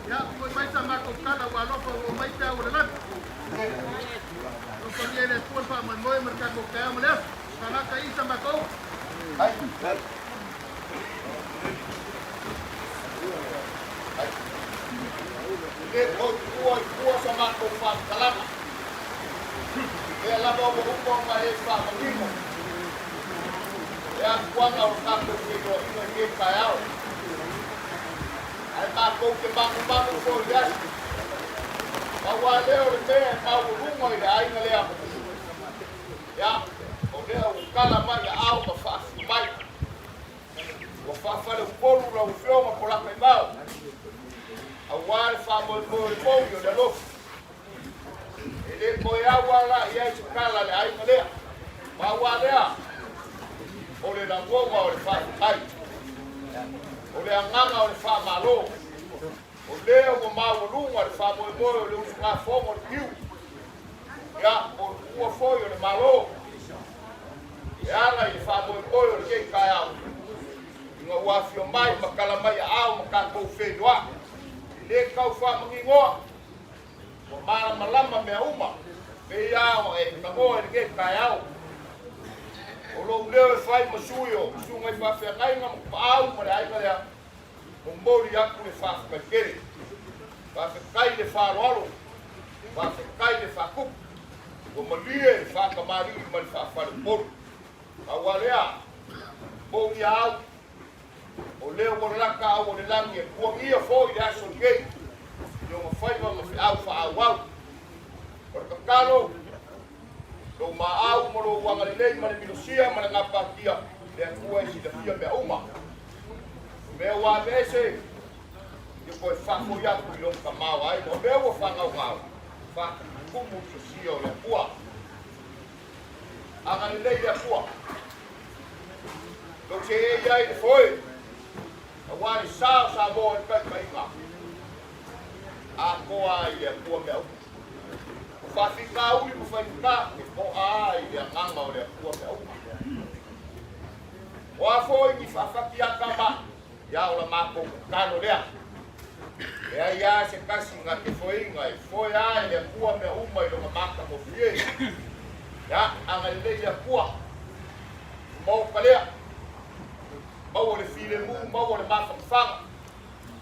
Ya, kau main sama kau kala walau kau main tahu dah. Kau ni ada tuan pak menmoy mereka kau kaya melihat, karena kau sama kau. Kau sama kau pak kalam. Dia lama berhubung dengan pak mengimu. Ya, kau nak kau ini kaya. Ai mako ke bangu ko ya. Bawa leo le mau rumo ile ai ngale apa. Ya, o leo kala mai au ka fa mai. O fa fa le polu la ufio ma la mau. Awal fa mo yo de lo. Ele ko ya wala ya kala le ai ngale. Bawa leo. ngonga o le whaakai. O le anganga o le whaamalo. O leo o maurunga le whaamoemoe o le usu ngā whonga o le kiu. Ia o ua foi o le malo. E ana i le whaamoemoe o le kei kai au. Inga uafio mai makala mai au makakou whenua. I le kau whaamangingoa. O mara malama mea uma. Me iao e kangoa i le kei kai au. O lo leo e whai masui o sunga i whawhiangainga au ma le aika lea. O mori aku le whawhakakere. Whawhakai le wharoalo. Whawhakai le whakupu. O malie le whakamari ma le whawhare poru. Awalea. Mo i au. O leo mo raka au o le langi e kuangia fo i le aso gei. Yo ma whaiva ma whi au wha au. O le kakalo. Lo ma au mo lo wanga le lei ma le minusia ma le ngapatia. Le akua e si le fia mea uma. Mea wa vese. Yo koe whako i aku i long kamau ai. O leo o whangau ngau. Whaka kumu tusia o le akua. Anga le lei le akua. Lo se e iai le foe. Awari sao sa mo e kai kai ngā. A koa i le akua mea umu. O whawhika uli mo whaika e ko a i le anganga o le akua mea umu. O a foe ki whawhaki a kama. Ia o la mako kano lea. Ea ia se kasi ngā te foe inga e foe a i le akua mea uma i longa maka mo fie. Ia anga le le akua. Mau kalea. Mau o le file mu, mau o le mawhakawhanga.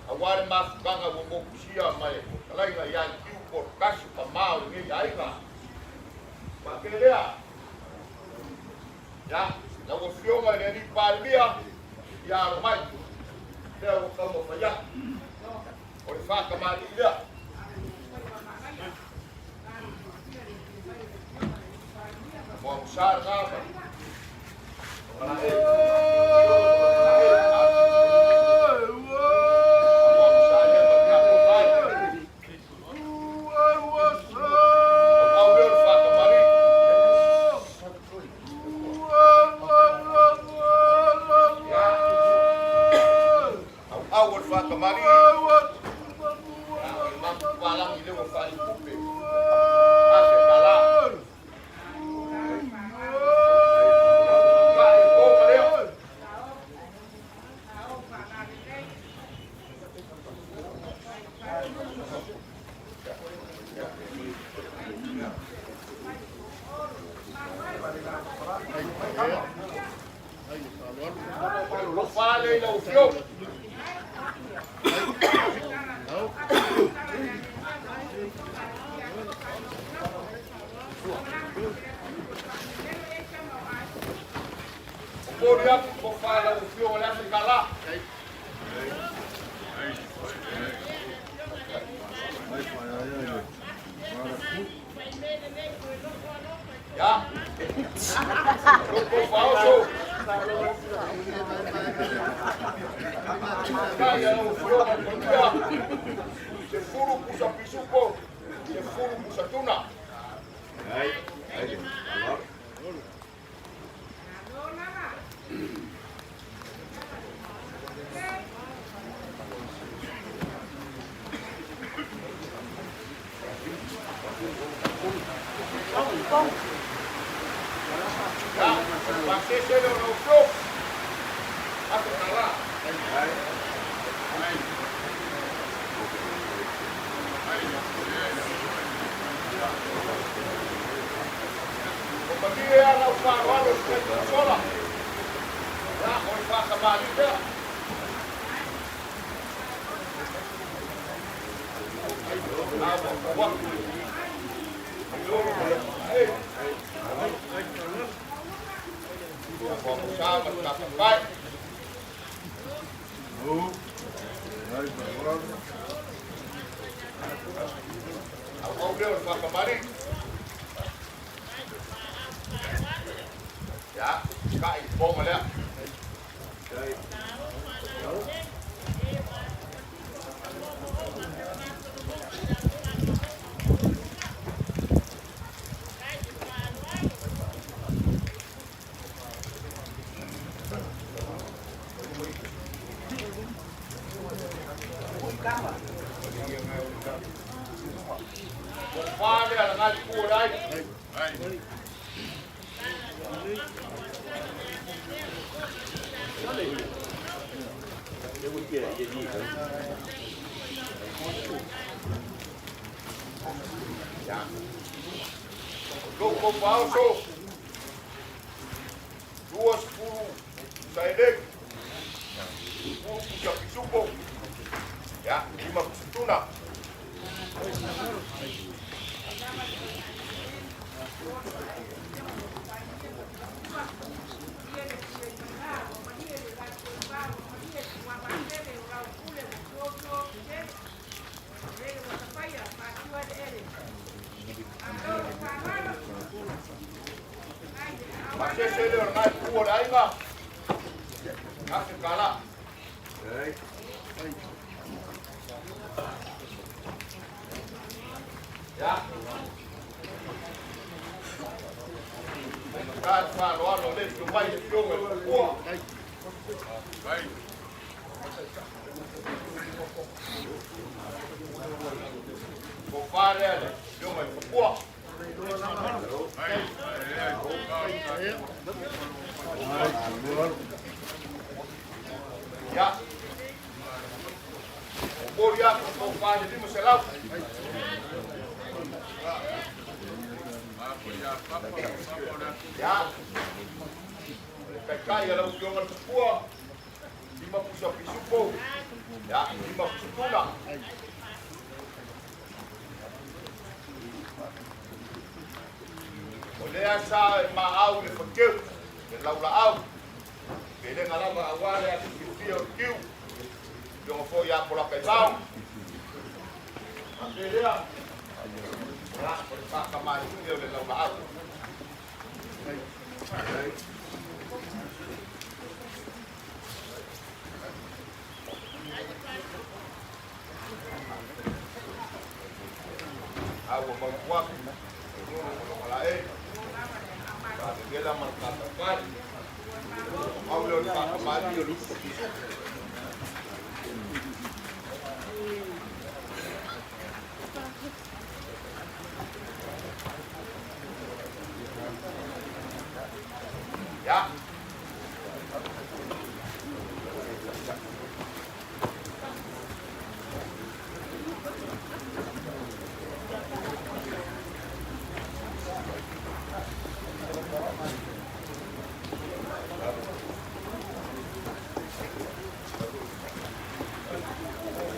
A ware mawhakanga o mo kusia mai. Kalainga ia kiu por kasi pa mao le ngei ainga. Ma ke lea. Ia, na o fionga le ni pārmia. Ia aro mai. Lea o kamo whaia. O le whakamari lea. Mo musara ngāma. Loko pauso. Duas puluh saedek. Puja pisupo. Ya, 5 tuna. Masih saya naik kuat aja. Kasih kalah. Ya. Kan kalau orang boleh cuma itu kuat. Baik. Compare ele, deu uma boa. Ya. Boria compare di Marcelo. Ya. Pekai kalau jangan sepuah. 50 pisupo. Ya, 50 tuna. Oleh asa maau le fakir, le laulau. Bele ngala ma awale ati fio kiu. Yo fo ya Polataivao. Bele ya. Ya, por pa kamai yo le laulau. Agua magkuak. Dia dah mengatakan, Allah tak kembali dulu. Ya.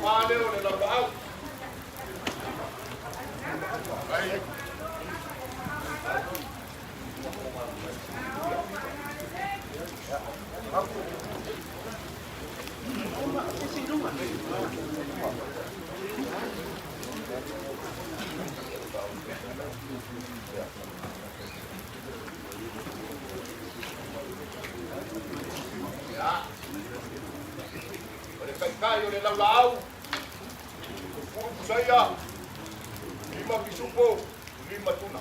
Vale, oleh laulau. Baik. Ya. Oleh kai oleh laulau. Saya 5 pisupo, 5 tuna.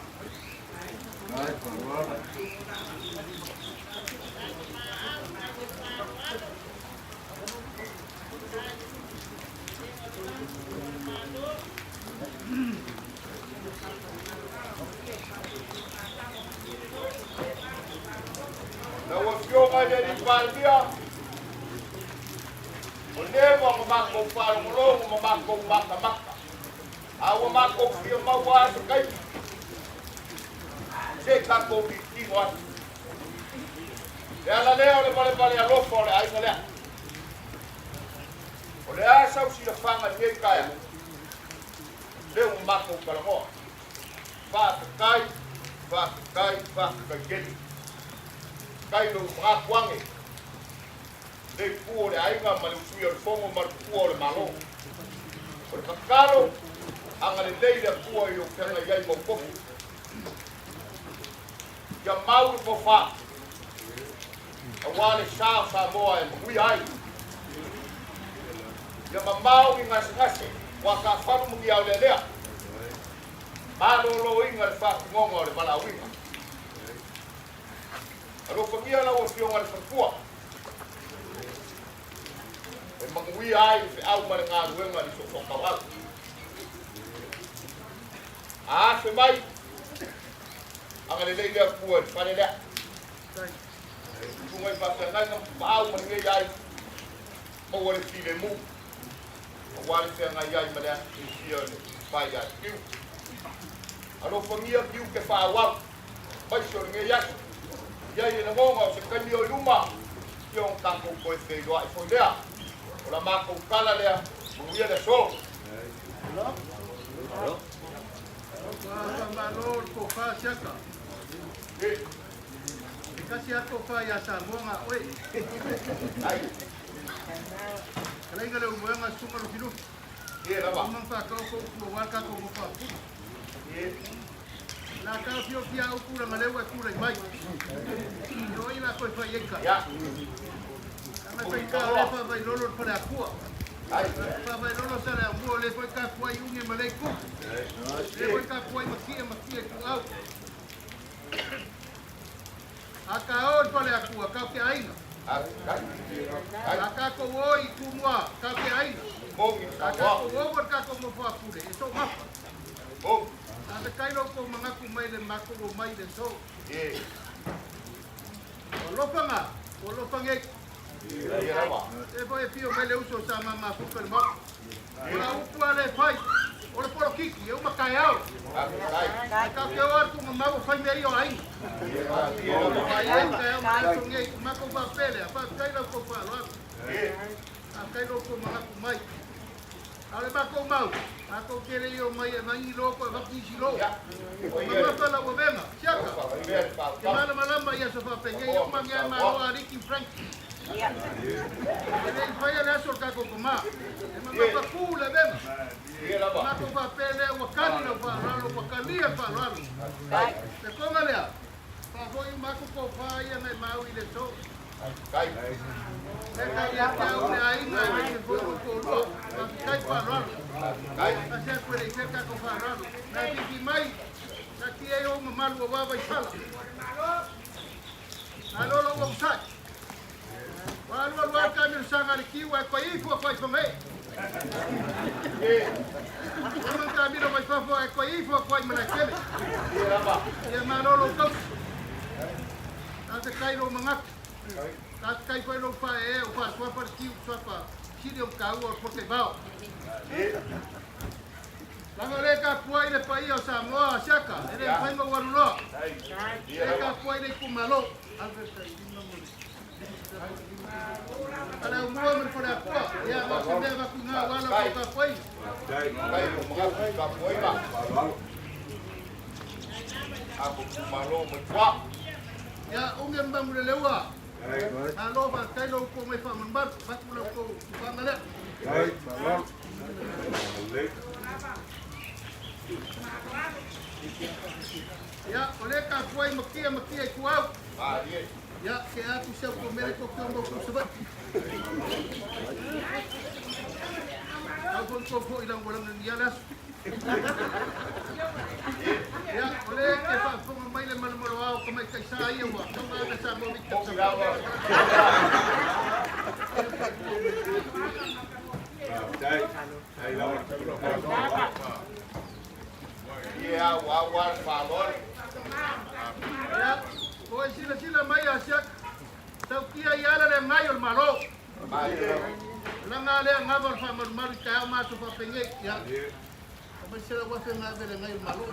Nawasyo aja di Paldia. Onemo mamakong parang mamakong maka-maka. Awa makong siya mawa sa kayo. Seka ko bitiwan. Kaya laleo le pale alofo le ay nalea. Ole asaw siya fanga niya kaya. Leo makong kalango. Pakakay geli. Kayo makakwang eh. Dei puo le ainga malusuya le fongo marpuo le malo. Por kakaro ang alilay le puo yo kanga yai mo kofu. Ya mau po fa. Awale sa moa e mui ai. Ya mamau ngasi waka faru mungi au le lea. Malo lo inga le fa ngongo le malawinga. Alo pangia la o fionga le fakua. Mangui ai fe au marenga ruenga di sosok kawal. Se mai. Ang alilay dia kuat panela. Sungai pasangan ng pau marenga ai. o le file mu. O wale fe ngai ai male i fia le pai a kiu. Alo famia kiu ke fa wa. Pai so nge ya. Ya ye na ngonga se kani o luma. Yo ka ko e fe do ai fo dea. O la ma ko kala le mu ia le so. Malor ko fa chaka. Kasi ako fa ya sa monga oi. Ai. Kala ngale mo nga suma lo filu. La ba. Mang fa ko wa ka ko mo fa. La ka fio fia o kura ngale wa kura mai. No ina ko fa yeka. Ya. Ama ko ka le fa vai lolo para akua. Ai. Fa vai lolo sa le mo le foi ka foi unge malai ku. Le foi ka foi makia ku au. Akaon pale akua ka ke aina. Aka ko oi kumwa ka ke aina. Aka ko wo ka ko mo fa kule. Eso ma. Oh. Ata kailo ko mga kumai le mako mo mai le so. Olopanga, olopanga. E foi pio mele uso sa mama super mo. Ora upua le fai. Ora poro kiki, eu makai au. Aka ke or ku mama fai me io ai. Ai ka eu ma ko ngai mako ba pele, pa kailo ko fa lo. Kailo ko mga kumai. Ale mako mau. Ako kere io mai mai loko va kisi lo. Mama pala wo venga. Chaka. Mala malamba ya sofa penye yo manga malo ariki frank. Ele vai lá só cá com ma. Mama pa kula venga. Mako va pele wa kani na va ralo wa kani va ralo. Te koma lea. Pa foi mako ko fa ya na mau ile so. Kai. Eka ya tau le ainga e foi ko lo. Kai pa ralo. Asia kwele keka ko fa ralo. Na biki mai. Na kia yo malu wa vai sala. Alo lo wa sai. Walu wa ka mi sanga le kiwa ko ifo ko ifo me. Não tá mirando mais favor é coi foi coi malakele. Ya manolo ko. Ata kai lo mangak. Ata kai foi lo fa o fa sua partiu sua pa. Sirio ka o Polataivao. La maleka puai le pai o Samoa Shaka. Ele fai mo warulo. Eka puai le kumalo. Ala umua men for akua. Ya ba se me ba kunga wala ko ka puai. Kai mo mga ka puai ba. Ako kumalo mo kwa. Ya unge mbang le lewa. Alo ba kai lo ko mai fa mambar ba ko ko ba ngala. Ya oleh ka puai makia kuau. Ya ke aku siap ko mere ko ko ko sebab. Aku ko ilang walang niyalas. Ya oleh ke pa ko mai le malmoro ko mai kai sa ia wa. Ko ba sa mo bit ka. Ya wa valor. Ya Oi, sila mai asiak. Tau kia iala le mai ol malo. Langa le ngabar fa mal ka ma so fa penge ya. Apa sila wa fe ngabe le ngai malo.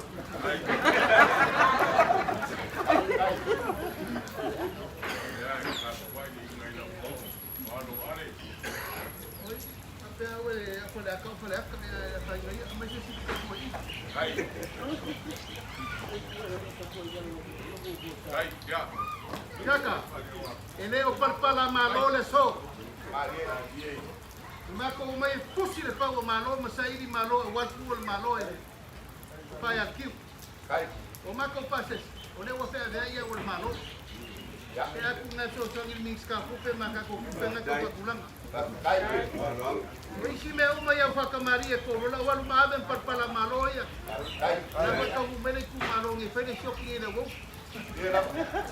Oi, apa awe apa dah kau fa le ka fa ngai ama si ko i. Kaka, ele o parpala malo le so. Mako mai fusi le pau malo, masairi malo, watu o malo ele. Pai aqui. O mako passes, o le wafe ave ia o malo. Ya aku ngaso so ngil mix ka pupe maka ko pupe na ka kulang. Oi si me uma ia fa kamaria ko rola walu ma ben parpala malo ia. Na ko ka umele ku malo ngi fede shoki le wo.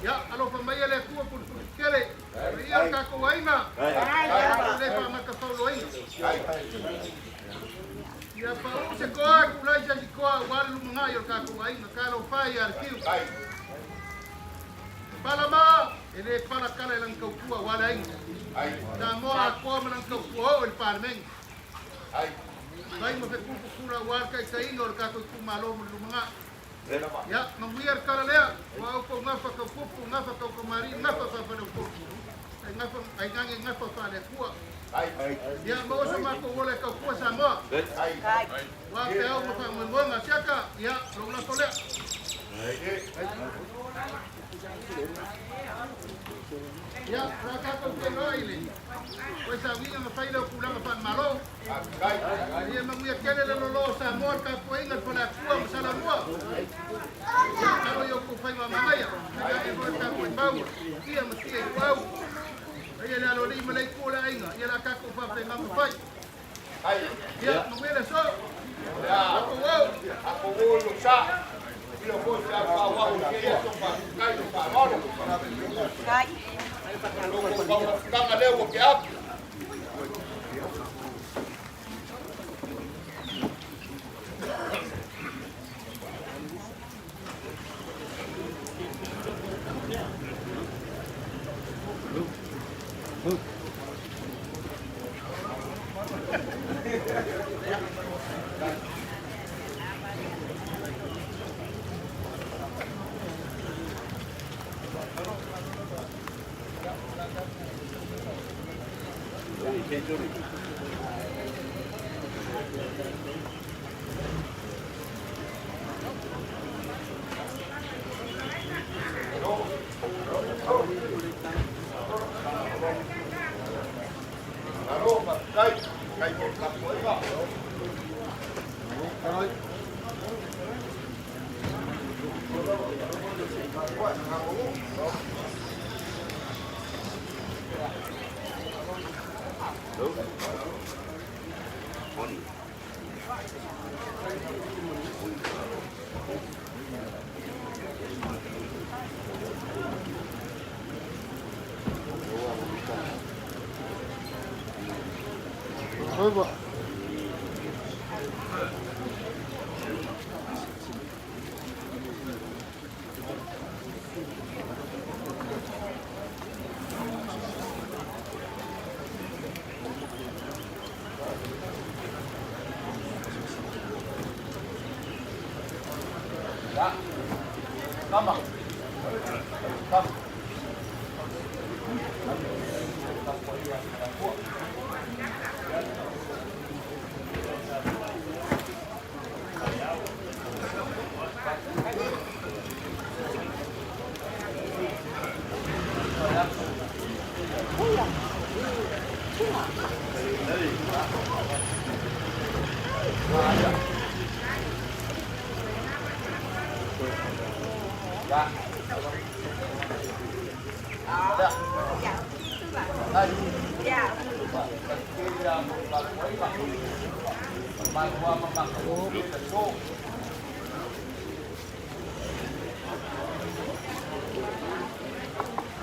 Ya, alo pamaya le ku por kele. Ia ka ko waina. Le pa maka paulo ai. Ya pa o se ko ku lai ja ko walu mga yo ka ko waina ka lo fa ia arkiu. Palama Ele para kala lang kaupua wala ing. Na mo ako man ang kaupua o il parmen. Vai mo fe kura wal kai kaino ka to kumalo mo mga. Ya, manguiar kala lea. Wa ko ngafa ka pupu ngafa ka mari ngafa pa pa ko. Ai ngafa ai ngange ngafa pa le kua. Ya mo sa ma ko wala ka kua sa mo. Wa pe au mo pa mo nga siaka. Ya, lo na tole. Ya, raka ko ke no ile. Ko sa winga ma faila ku langa pa malo. Ia manguia kele le lo sa mo ka po inga po la kua masala mo. Kalau yo ku fai mama ya. Ya ke ko ta ku bau. Ia mesti e bau. Ia la lo ni malai ku la inga. Ia la ka ku fa pe mama fai. Ya, manguia le so. Ya, aku wo lu sa. Ia ko sa pa wa ke ia so pa kai lo pa mo. Kai. Kang ada wo ke ap.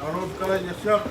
Arroz kalanya siap.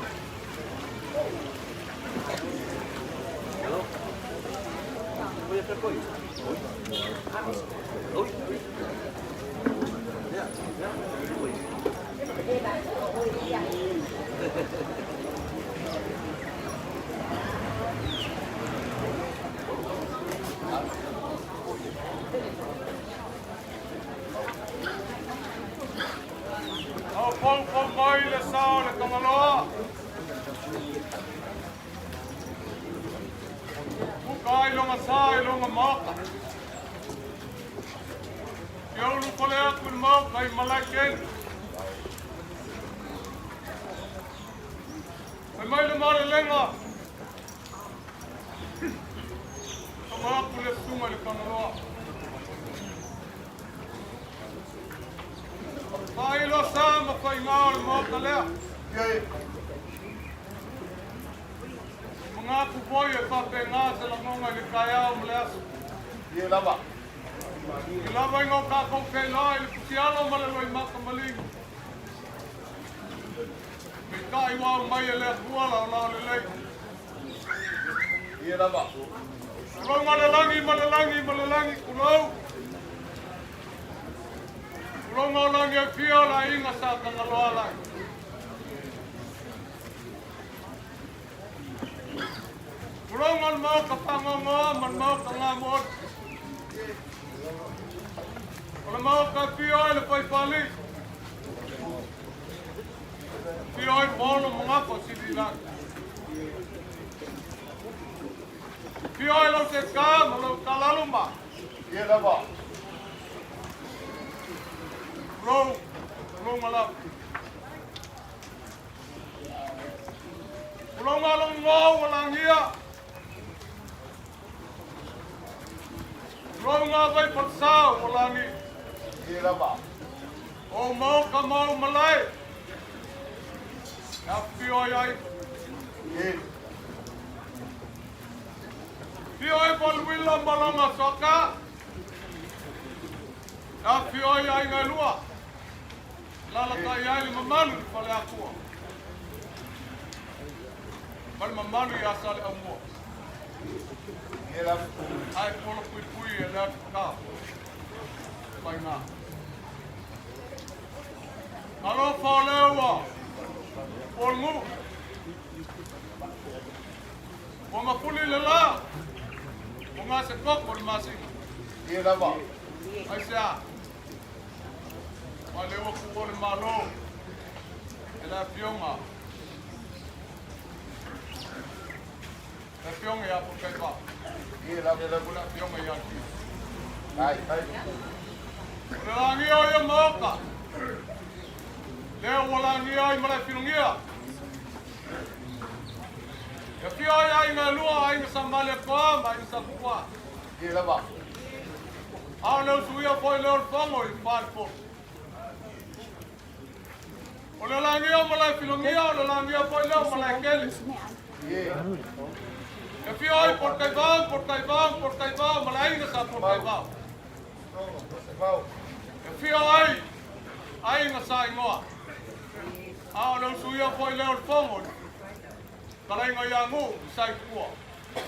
ka pangongo man mau ka ngamot. Ola mau ka pio le pai pali. Pio e polo mga ko sibilang. Pio e lo se ka malo kalaluma. Ye la ba. Ro malap. Ulong malong mo walang hiya. Ro nga bay pagsaw walang ni. Ye la ba. O mau ka mau malay. Ya pio ay. Ye. Pio ay palwila malanga soka. Ya pio ay ngalua. Lala ka ay mamalu pala ako. Bal mamalu ya sale amo. Ye la. Ai polo pui e la ka. Pai na. Alo falewa. Polmu. Oma puli lela. Oma se kok por masing. Ye la ba. Ai sa. Wale o por malo. Ela pionga. La pionga ya por kai ba. Ye la. Ela bula pionga ya ki. Ai, ai. Relangi o ya moka. Leo walangi ai mala filungia. Ya pio ai na lua ai na samale kwa, ai na sakwa. Ye la ba. Ao leo suia foi leo fongo i parco. O le langi o mala filungia, o le langi o foi leo mala kele. Ye. Ya pio ai Polataivao, mala ai na sa Polataivao. Mau. Ya pio ai na sa ingoa. Ao leo suia foi leo fongo. Kalai ngai angu sai kua.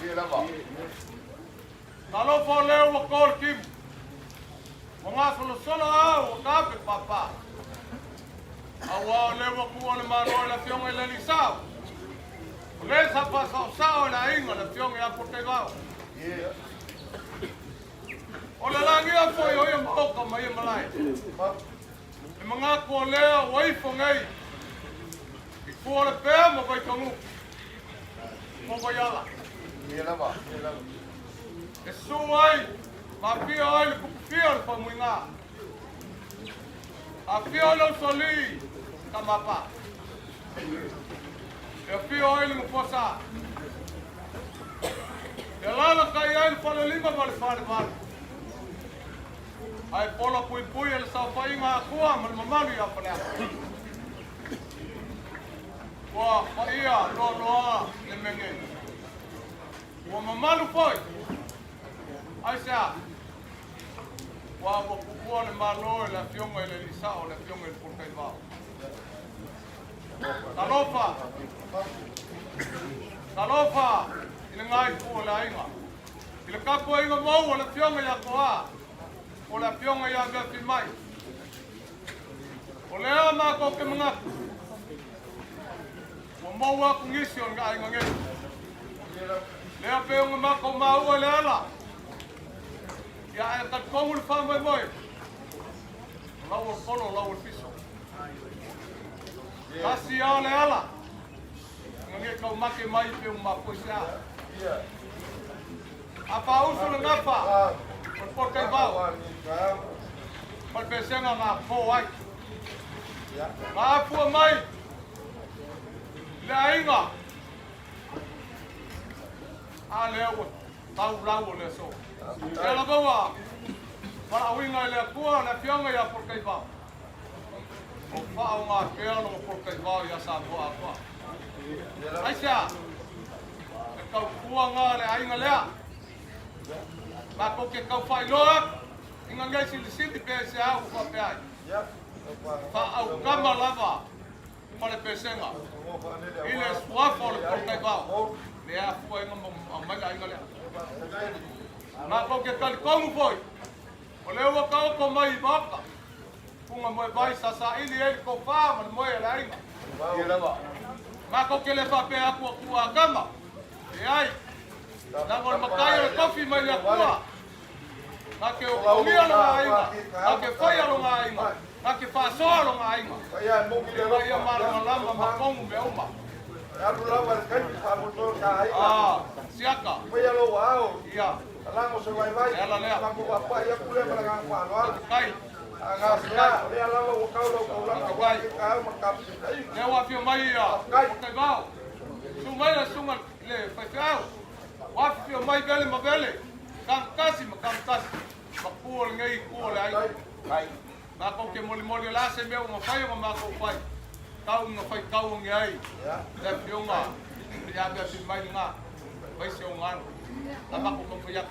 Ye la ba. Kalau fo leo wa kol kim. Mga solo au kape papa. Awa leo ku ole maro la fiong ele ni sao. Le sa pa sao la ingo la fiong ya Polataivao. Ye. Ole la ngia fo yo yo moko mai malai. Ma. E mga ko leo wai fo ngai. I ko le pe mo vai kamu. Mo vai ala. Ye la ba. Ye la. E suai, ma pio ai ku pio pa muinga. A pio lo soli kamapa. E pio ai lu posa. E la kai ai pa lima val. Ai pola pui el sa pa inga kua mal mamalu ya pa. Wa pa ia lo le menge. Wa mamalu foi. Aisha, wa kukuo le malo la fionga le lisao la fionga le Polataivao. Talofa, ile ngai kuo la inga. Ile kapo inga mau la fionga ya koa. O la fionga ya gafi mai. O lea ma ko ke mga. O mau wa kungisi on ngai ngai. Lea peonga ma ko mau le ala. Ya kat kongul fa mai mai. Lawol piso. Kasi ale ala. Ngi kau make mai pe uma poisa. Ye. Apa usul ngapa? Polataivao. Pal pesenga nga po ai. Ya. Ma fu mai. La inga. Ale o tau lawo le so. Ela bawa. Para winga le kua le fionga ya Polataivao. O fa nga kelo no Polataivao ya sa boa kwa. Aisha. Kau kua nga le ainga le. Ma ko ke kau fai loa. Inga ngai sili pe se au fa pe ai. Ya. Fa au kama lava. Para pesenga. Ile swafo le Polataivao. Le a fu inga mai ainga le. Ma ko ke tal kongu foi. O leo wa ko mai baka. Kunga mo vai sasa ili ele ko fa mal mo ele ainga. Ye la ba. Ma ko ke le fa pe aku kama. E ai. Nangol makai o kofi mai le kua. Ngake o mia lo ainga. Ngake fai lo ainga. Ngake fa so lo ainga. Kaya mo ki Ia ia mara lama makongu me uma. Aru lawa kan sa motor ka ai. Siaka. Kaya lo wao. Ia. Lango se vai vai. Ela lea. Lango apa ya kule para kan pa lo. Kai. Agasya, dia lawa o kau lo kau lang kau ka makap. Le wa fio mai ia. Kai vau. Sumai la suma le fai wa fio mai vele ma vele. Kam kasi. Makuol ngai kuol ai. Kai. Na ko ke moli la se meu ma fai ma ko fai. Kau nga fai kau ngai ai. Ya. Le fio nga. Ya ga si mai nga. Vai se un ano. La ma ko fai ya.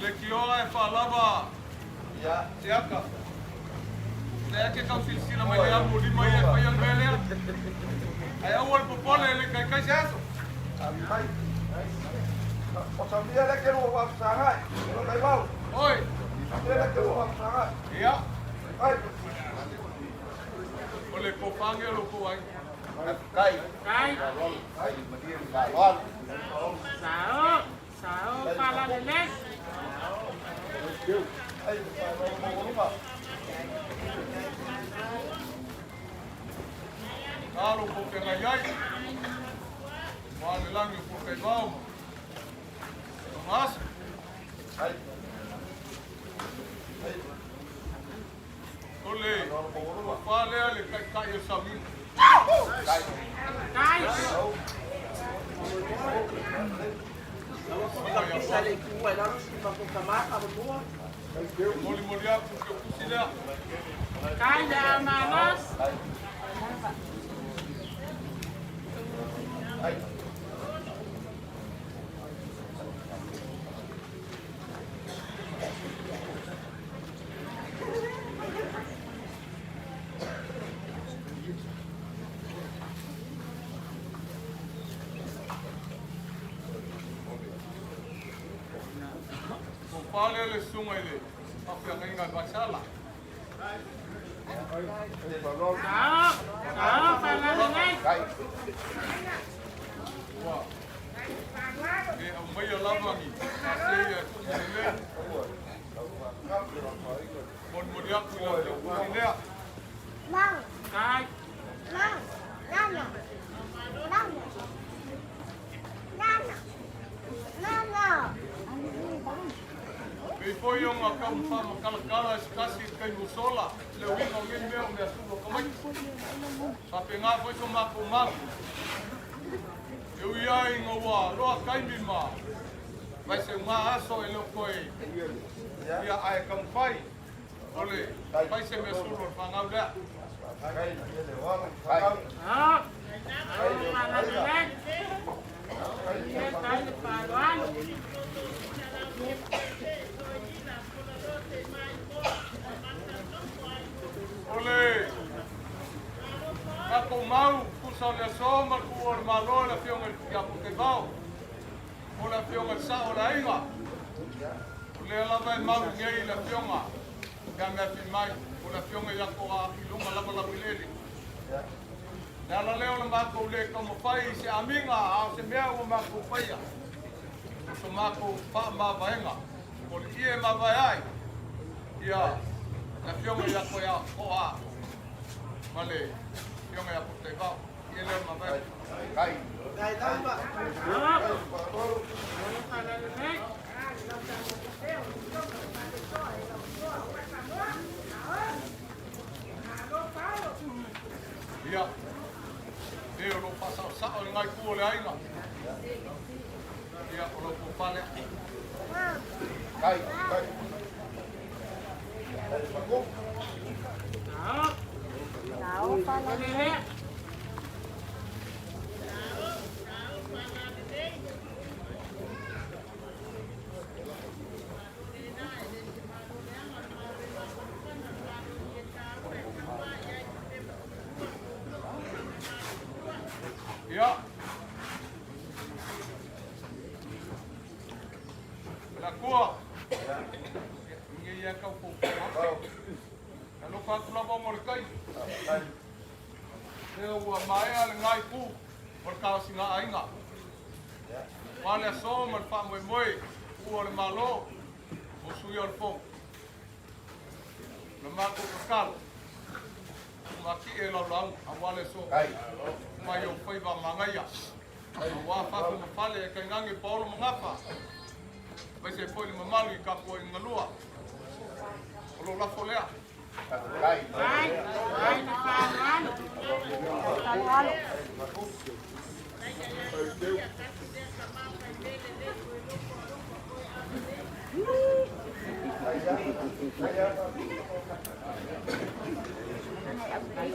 Letiu Polataivao Siaka. Saya ke kau silsila mai dia mudi mai apa yang bele. Ai awal popole le kai jaso. Ai. O sabia le que no va a sagar. No le va. Oi. Ele que no va a sagar. Ia. Ai. Ole ko pange lo ko ai. Kai. Ai. Sao pala lele. Ai. Kalau ko pengai. Wale langi ko Polataivao. Mas. Ai. Ole. Wale le kai yo samin. Kai. Sale kuwa na si makukamaka mo. Moli aku ke kusila. Kai da manas. Ai. Pale le sungai le. Apa yang ingat masalah? Sao pala lele. Wah. Mai lama ni. Saya le. Mon aku le kusila. Kai. Before yung akam pa makalakala kasi kay musola. Le wingo ngin meo me asubo kamay. Sabi nga po ito makumang. Eu ia em Oa, loa kaimima. Vai ser uma aso e lokoi. Ia ai kampai. Ole, vai ser meu solo fangau da. Pala lele. Kai paluan. Ole, ko mau kusa le soma ku o malo la fionga ya Polataivao. O la fionga sa o la inga. Le la vai mau ngei la fionga. Ka me fi mai o la fionga ya ko a ilunga la pileli. Na la leo la mako le ko mo fai se aminga a se mea o mako faia. So mako pa ma vaenga. O ie ma vai ai. Ia la fionga ya ko ya o a. Vale. Fionga ya Polataivao. Ie le ma vai. Kai. Kai tamba. Ia. Deo lo pasa sa o ngai ku le ainga. Ia o lo ku pale. Kai. Tahu pala nila. Ia. La kua. Ngi ya ka pu. Kalau ka tu la mo kai. Deo wa mai al ngai ku. Por ka singa ainga. Wale so man fa moi ku o malo. O su yo fo. No ma ku ka. Maki e la lang awale so. Kai. Mai o fai ba mangaya. Wa fa ko fale ka ngangi paulo mangapa. Vai se foi le mamalu ka po ngalua. Lo la folea. Kai. Ai na paano.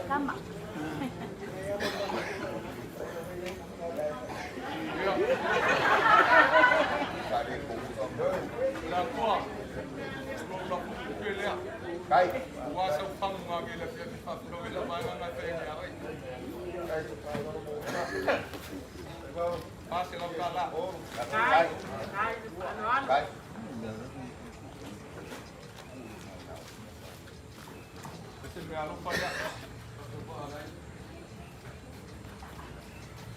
Kama. La tua. Lo pelea. Kai. Wa sa pang ngagi la pia fa no la manga na pe ya ai. Pase lo kala. Kai. Kai paano. Kai. Este me alo pa ya.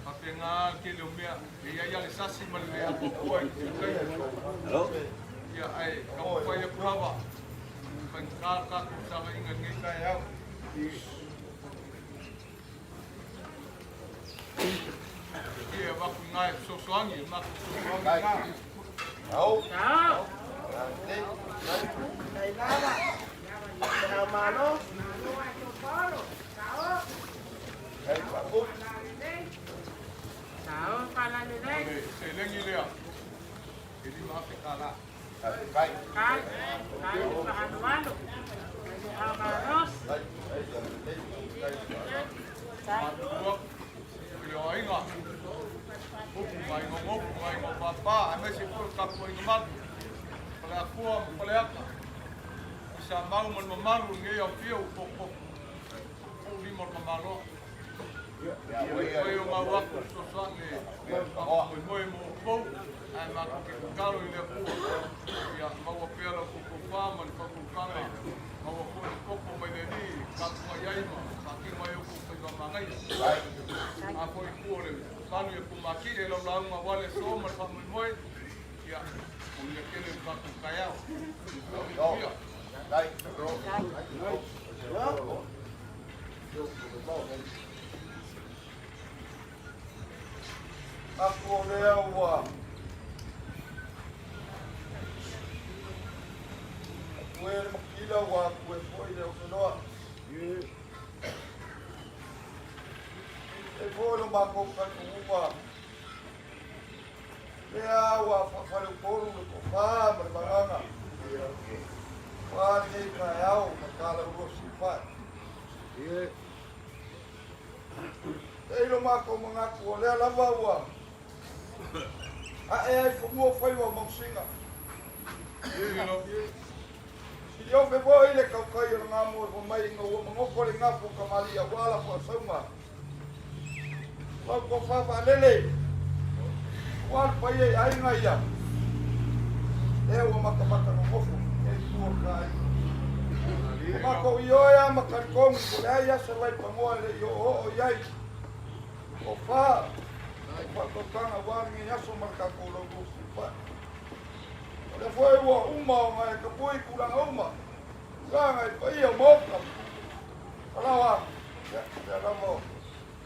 Apenga ke lo mea. Ya le sasi mal le apo ko. Hello. Ya ai ka pa ya prava. Pagkaka kung sa kaingan ngay kaya. Iya, waktu ngai sosuangi, makuk sosuangi. Kai. Au. Tahu. Kai tamba. Kai malo. Kai bagus. Tahu pala nila. Selengi dia. Jadi maaf kalah. Kai. Kai. Kai paano. Amaros. Matuk, beliau inga. Mai ngomong, mai ngopapa, ame sipur kapu ingat. Pala aku. Bisa mau memalu ngai au piu pokok. Uli mau memalu. Foi uma walk sosuangi. Moi mo po. Ai makuk kalau ile pu. Ya mau pela ku man ku kanga. Mau poko mai ni kapu ayai ma. Saki mai ku ko mangai. Ako ikure. Kalau ya kumaki elo lang awale so man pa moi. Ya. Ulia kele kapu kaya. Kai. Aku lewa. Kue makila wa kue foi de osonoa. E foi no bako katuwa. Lea wa fafale poro no kofa marbaranga. Wa ni kayao makala rosi fa. E no mako mga ko le lava wa. Ai ko mo foi wa mausinga. Yo me voy le caucayo ngamo ko mai ngo mo ko le ngapu kamali ya wala ko sama Mau ko fa lele. Wal pa ye ai ngai ya. Leo makamaka no mofu. E tu kai. Mako ioya makakong kulaya sa lai pangoa le yo o yai. O fa. Fa ko kanga wa ngi yaso makakulo ku fa. Le foi wa uma ngai ka pui kulang uma. Ngai pa ia moka. Alawa. Ya ramo.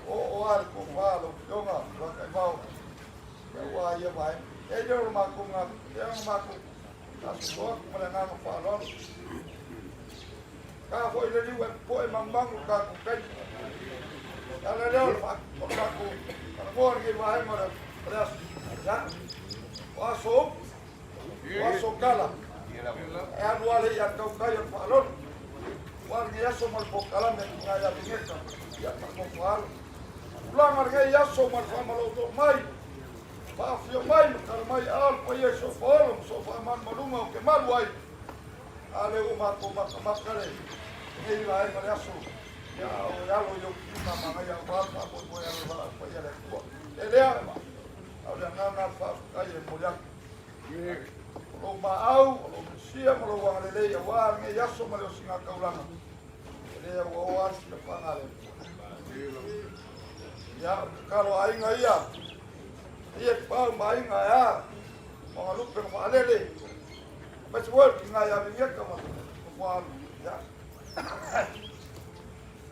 O ar ko fa lo yonga wa kai mau. Ya wa ia vai. E yo makunga, ya maku. Aso ko mala nga fa lo. Ka foi le liu po e mamang ka ku kai. Ala leo fa ko ku. Ala mo ngi vai mara. Ya. Waso kala. E anu ale ya kau kai fa lo. Wal ngi aso mal po kala me ngaya bingeta. Ya ta ko fa. Ulang arga ya so mal fa malo to mai. Pa fio mai kal mai al pa ye so forum so fa man maluma ke mal wai. Ale uma ko makale. Ei lai ma aso. Ya lo yo na manga ya pa po ya ba pa ya le ko. Ele ama. Ala ngana fa kai mo ya. Lo mau, lo sia mo lo wang le ya wa nge ya so ma lo singa kaulanga. Ele wa si pa ngale. Ya kalau ai ngai ya. Ia pa mai ngai ya. Mo lu pe mo ale le. Mas wo ngai ya vinga kama. Mo ya.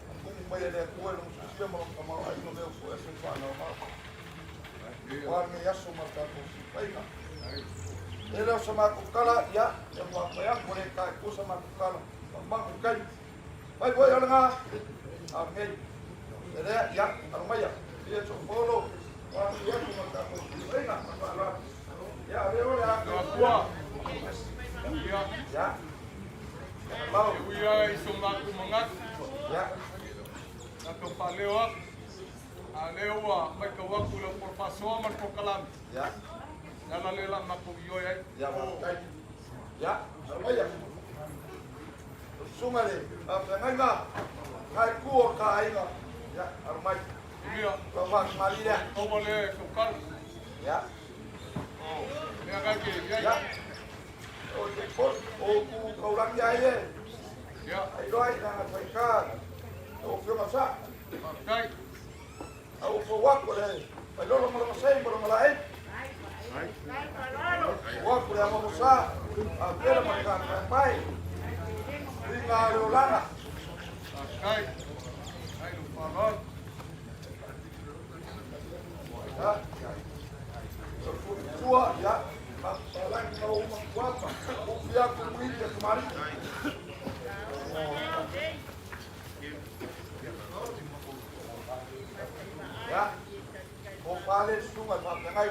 Aku mai le ko no sia mo kama ai no le ko ese pa no ma. Wa ngai ya so ma ta ko si pai na. Ele sama ku kala ya, yang apa ya boleh ku sama ku kala. Bang kai. Pai boy nga. Amen. Ele ya, armaya. Dia sopolo. Wa dia ku mata ku. Venga, para. Ya, veo ya. Ya. Ya. Mau. Ia isoma ku mangat. Ya. Ato palewa. Alewa mai ka wa ku lo por paso mar ko kalam. Ya. Nala lela makuyo ya. Ya, kai. Ya, armaya. Sungale, apa nga? Kai ku ka ai nga. Ya, armay. Iya. Bawa malida. Kau boleh sukar. Ya. Oh. Ya kaki. Ya. Oh, jepot. Oh, ku kau lang jai ye. Ya. Ai doi na kai ka. Oh, fio masa. Kai. Au fo wak ko le. Pai lo mo sai mo mo lai. Wak ko ya mo sa. A pera ma ka pai. Ringa lo lana. Kai. Kai lupa lor. Ya. Tua ya. Masalah kau apa? Biar kulit ya kemarin. Ya. Kau paling sungai apa ngai?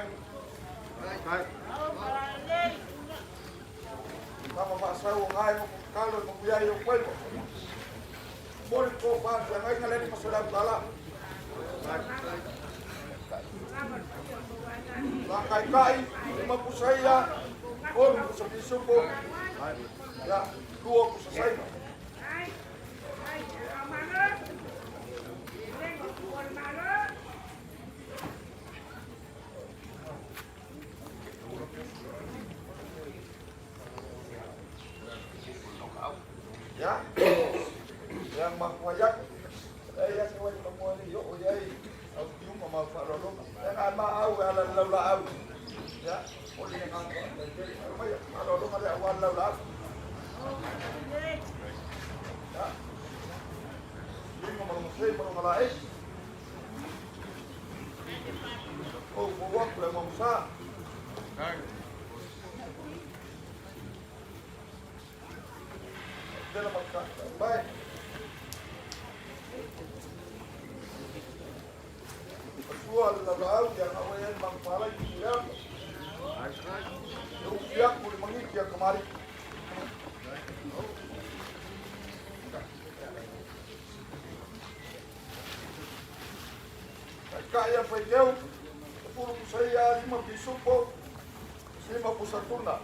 Sama masa ngai kalau membiayai yang kuat. Boleh kau paling ngai ngalih masalah bala. Langkai kai, 50 saya, on sa piso po. Ya, 2 ko sa saya. Ya, yang makwayak, ya sa way pamuli yo oyay. Au yung mama farolo yang mau ala laula au ya boleh yang jadi rumah ya farolo ada awal laula ya ini mau muslim mau malaik oh buat boleh mau sa dalam makan baik Soal lalau yang awalnya mangpala dia, dia boleh mengikir kemari. Kaya pejau, 10 saya 5 bisupo, 50 tuna.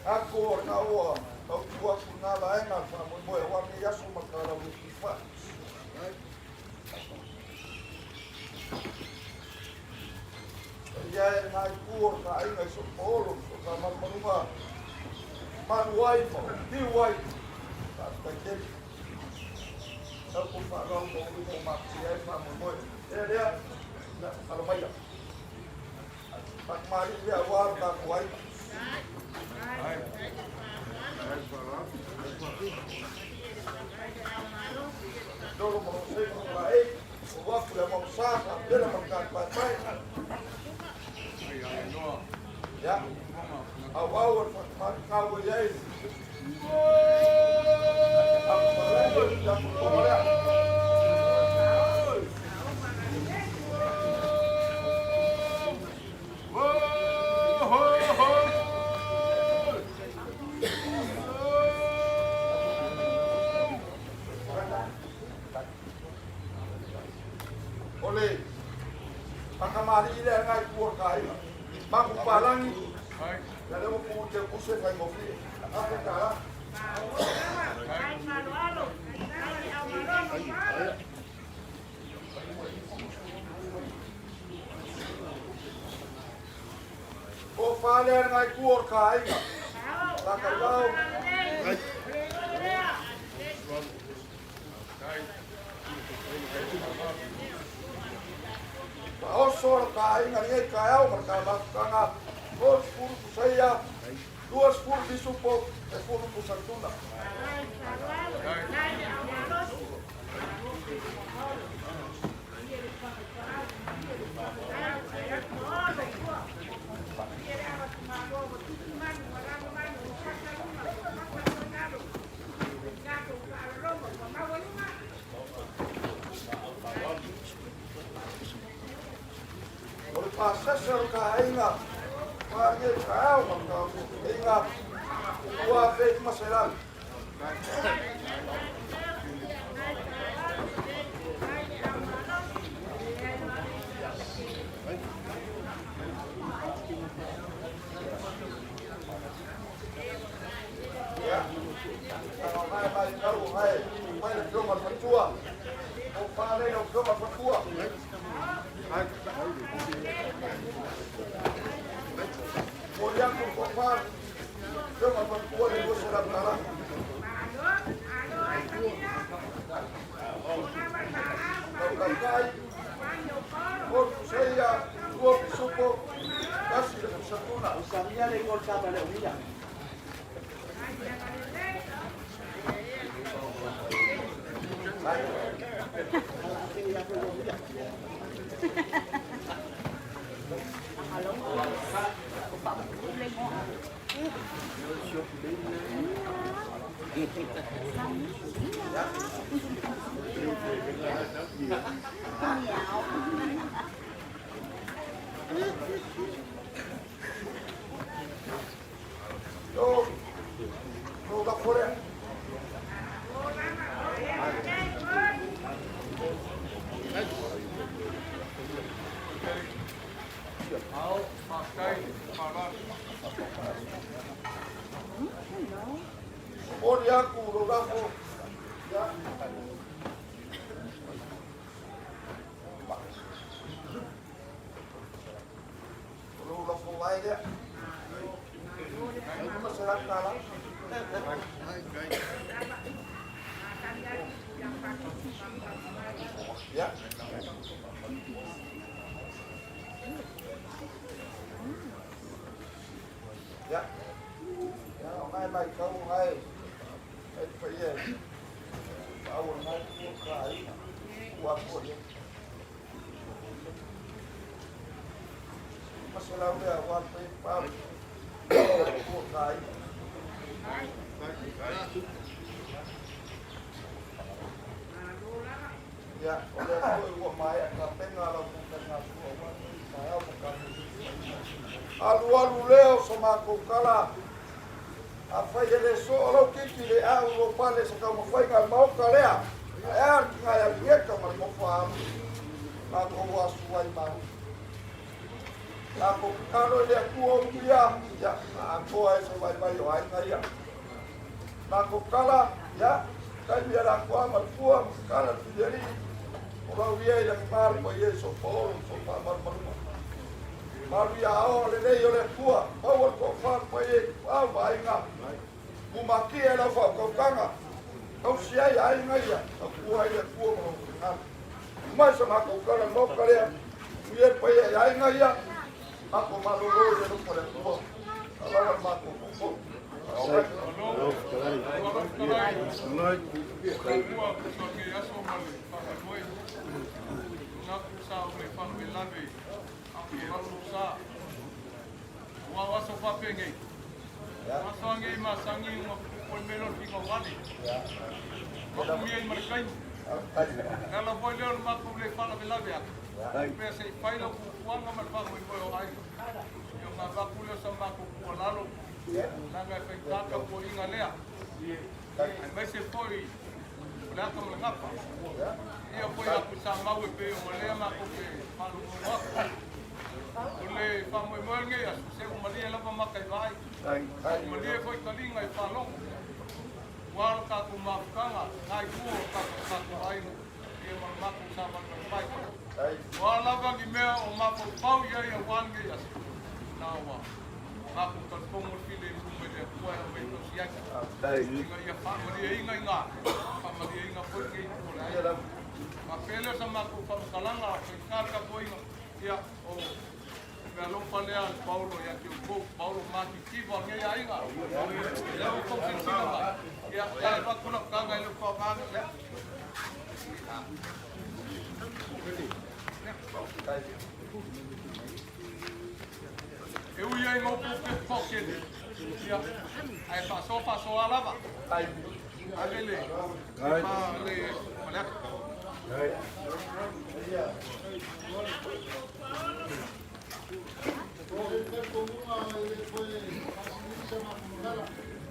Ako na ua, au tua kuna laenga sa mo e wa me yasu makara u kifa. Ya e nai kuo ka inga so polo so ka maruma. Manuai mo, ti wai. Ta ke. Aku fa ro mo mo ma si ai fa mo. Dia na almaya. Pak mari dia war ka kuai. Dolo mo se mo vai, o wafu ya mo sasa, pela makan pai. Ya. Awal fa ka wo yai. Oleh, pakamari ile ngai kuo kai, maku palangi, kalau mau punya pusat kai mobil, apa cara? Oh, paling ngai kuo kai, tak kalau. Osor kai ngari kai au markabak kanga os pur saya duas pur disupo e pur pusatuna pasasar ka inga pagi kau makau inga wa fet masalah ya kalau hai kau hai mai le ma fatua o pale o ma fatua Kemudian kupar, cuma berkuat itu sudah kalah. Kalau saya dua suku kasih dengan setuna. Usamanya lekor kata lekor. No, da fuera. Olha a cura, da fuera. Ya. Ya. Ya, ngay bài câu ngay. Phải vậy. Bảo ngay cuộc cái qua cuộc đi. Masalah dia buat PayPal. Cuộc cái. Ya, oleh aku buat mai akan ngalau bukan ngasu. Saya bukan. Alu leo sama kukala. Apa ele solo kiki le au pale sa kama foi ngal mau kalea. Er ngai al yeka mar mo fam. Na ko wasu wai mau. Ako karo le kuo kia ya ako ai so vai vai ai ngai. Ako kala ya kai biara ko ama kuo kala tijeri. Ora wie yang mar ko yeso por so pa mar mar. Mar ya o le nei o le kuo o ko fa ko ye a vai nga. Bumaki era fa ko kanga. Kau sia ya ai ngai ya. Aku ai le kuo mo nga. Mai sama ko kala no kale. Ye pa ye ai ngai ya. Ako malolo ya no por el tubo. Ala mako ko. Kalau boleh mak boleh fala belabia. Pese faila ku kuanga mal fa mo boyo ai. Yo ma ba kulo sa ma ku lalo. Nanga efektaka ko ingalea. Ai vai se foi. Wala ka mo ngapa. Ia foi aku sa mau pe mo le ma ku pe falu mo. Ole fa mo mo nge ya se ko mali la pa makai vai. Mali foi kalinga i falong. Wal ka ku mafkanga ngai ku ka ku ai. Ia ma ku sa ma vai. Wala ka ki mea o ma ku pau ia ia wange ya. Nawa. Aku kan pungul pilih rumah dia kuat apa itu siapa? Ingat ya pak dia ingat. Pak dia ingat pun kita. Mapele sama aku pak kalanga pengkar kau ingat. Ya oh. Kalau palean Paulo ya cukup Paulo mati tiba ya ingat. Ya kau sini ya apa kau nak kangai lu kau kangai. Eu ia em outro porque ia aí passou a lava aí ali olha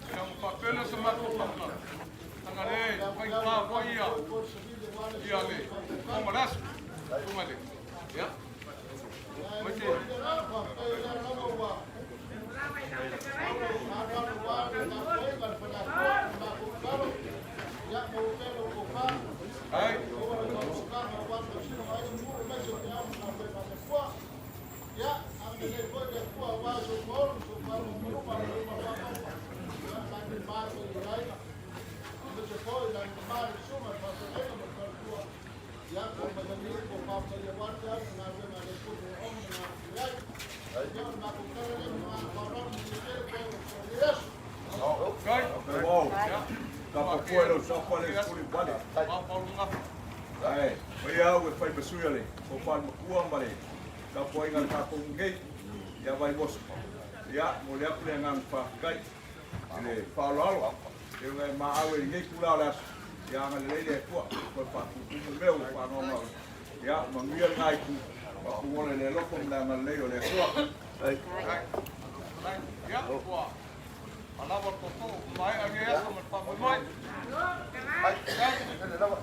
é um papel sama papel angare vai lá vai ia ali como lá como ali ya macam Kapapuelo só pode escolher vale. Ai, ia o fai besui ali. O fai kuang vale. Kapoi ngal kapung gate. Ya vai bos. Ya, mulai apa yang fa kai. Ini Paulo. Eu ngai maawe ngai kula las. Ya ngal lele ku. Ko fa ku meu fa no. Ya, mangial ngai ku. Ku ngole le lokom la ngal leo le ku. Ai. Ya, ku. Ala bor ko mai age ya sama pa mai. Ai, ya, lawa.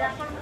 Malah,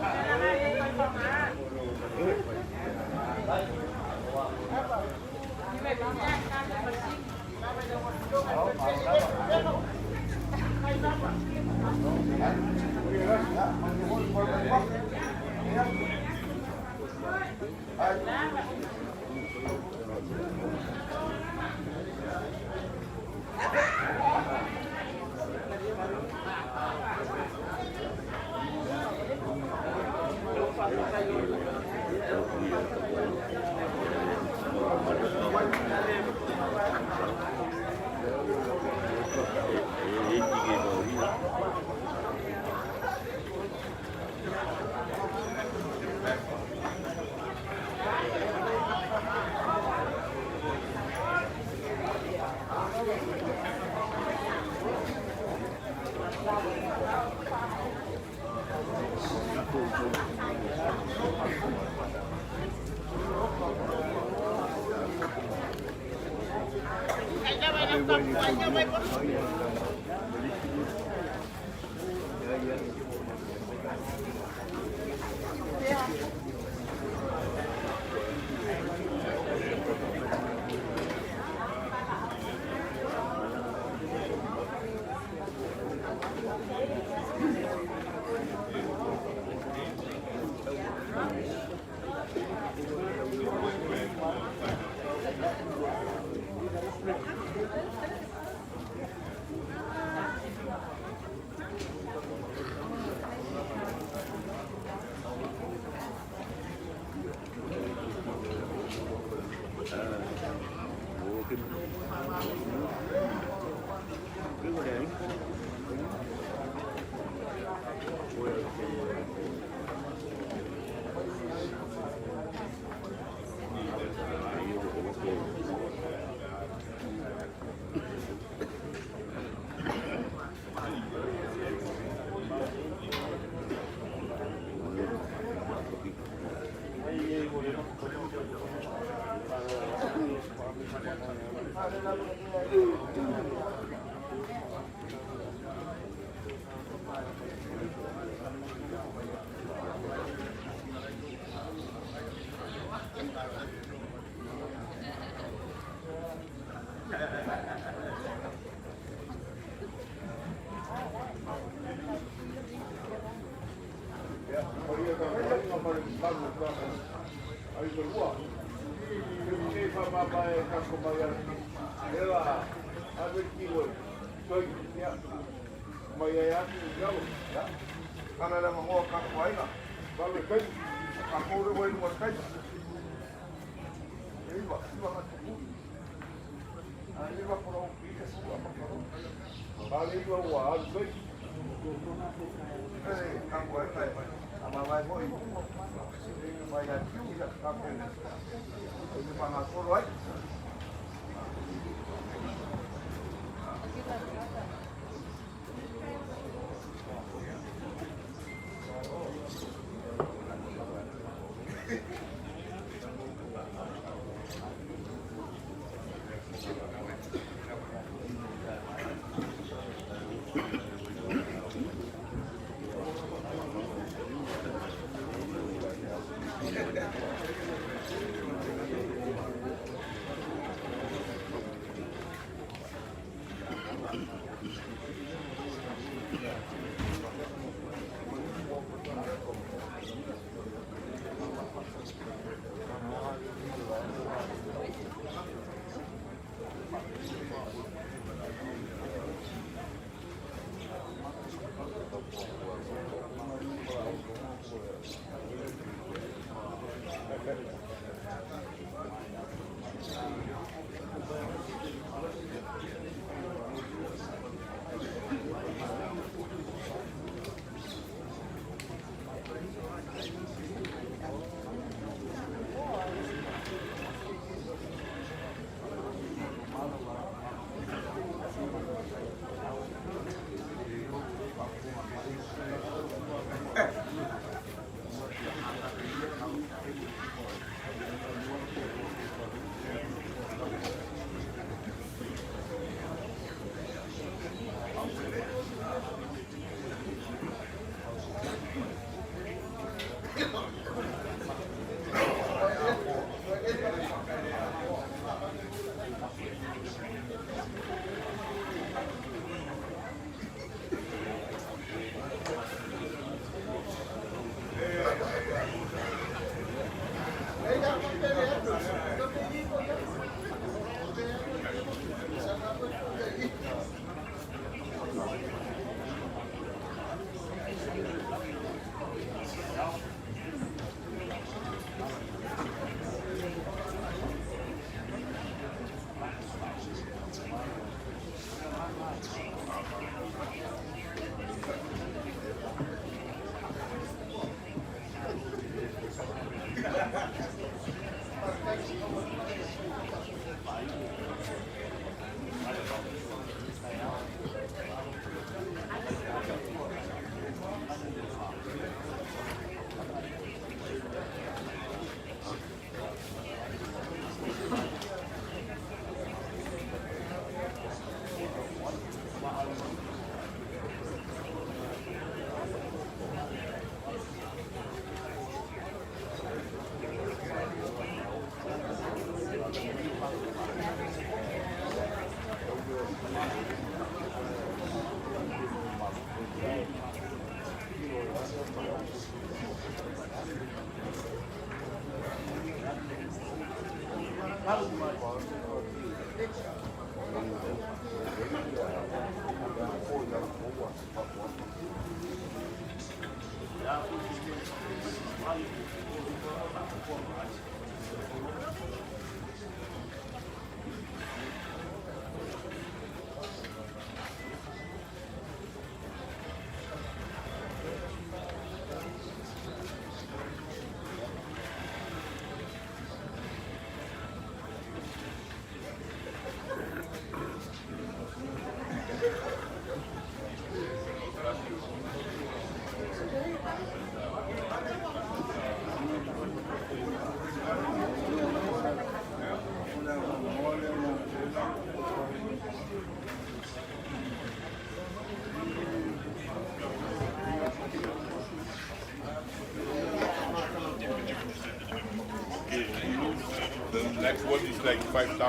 The next one is like $5.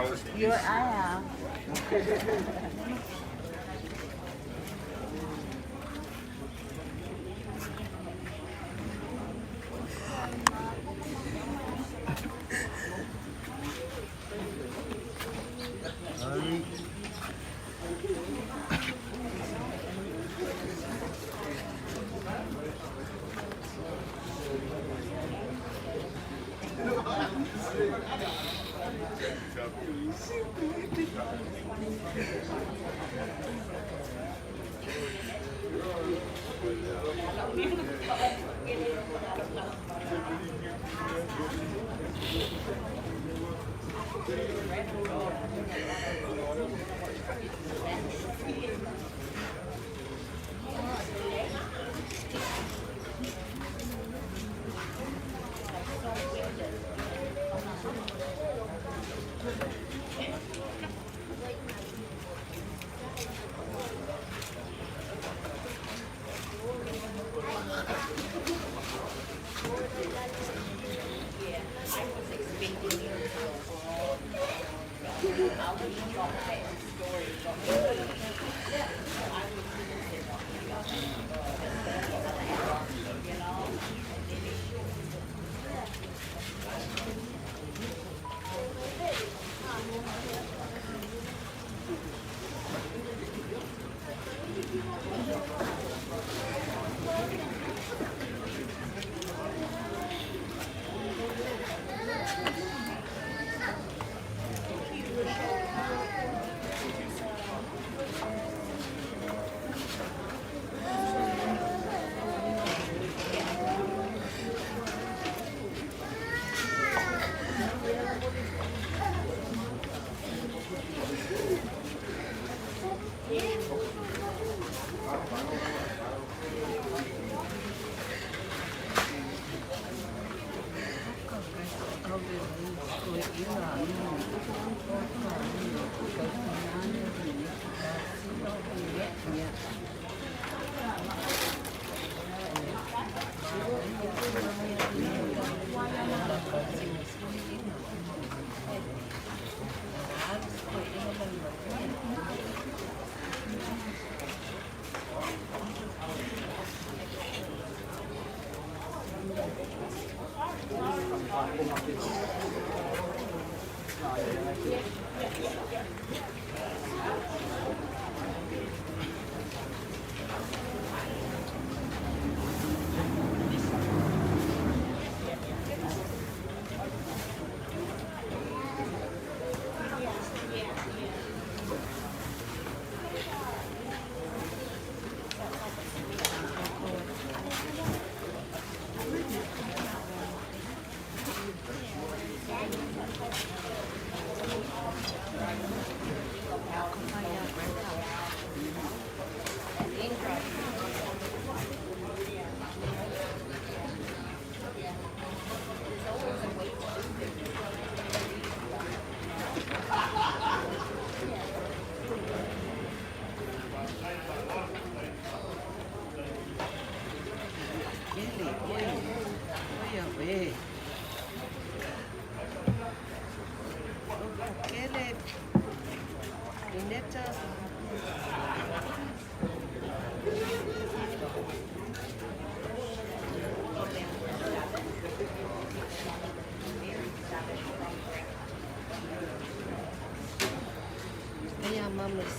I am.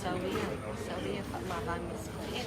Sawia marami sekali.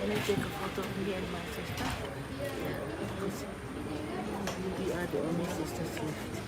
Can I take a photo of me and my sister? Because we are the only sisters left.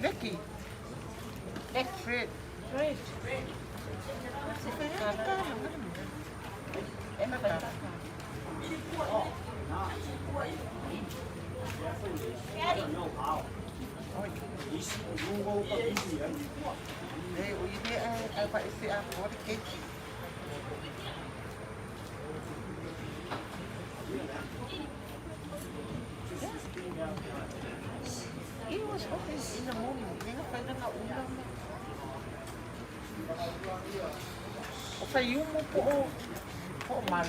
Nicky. Next Fred. Fred. It was open in the morning. Hindi na pwede na ulam. O kayo mo po man.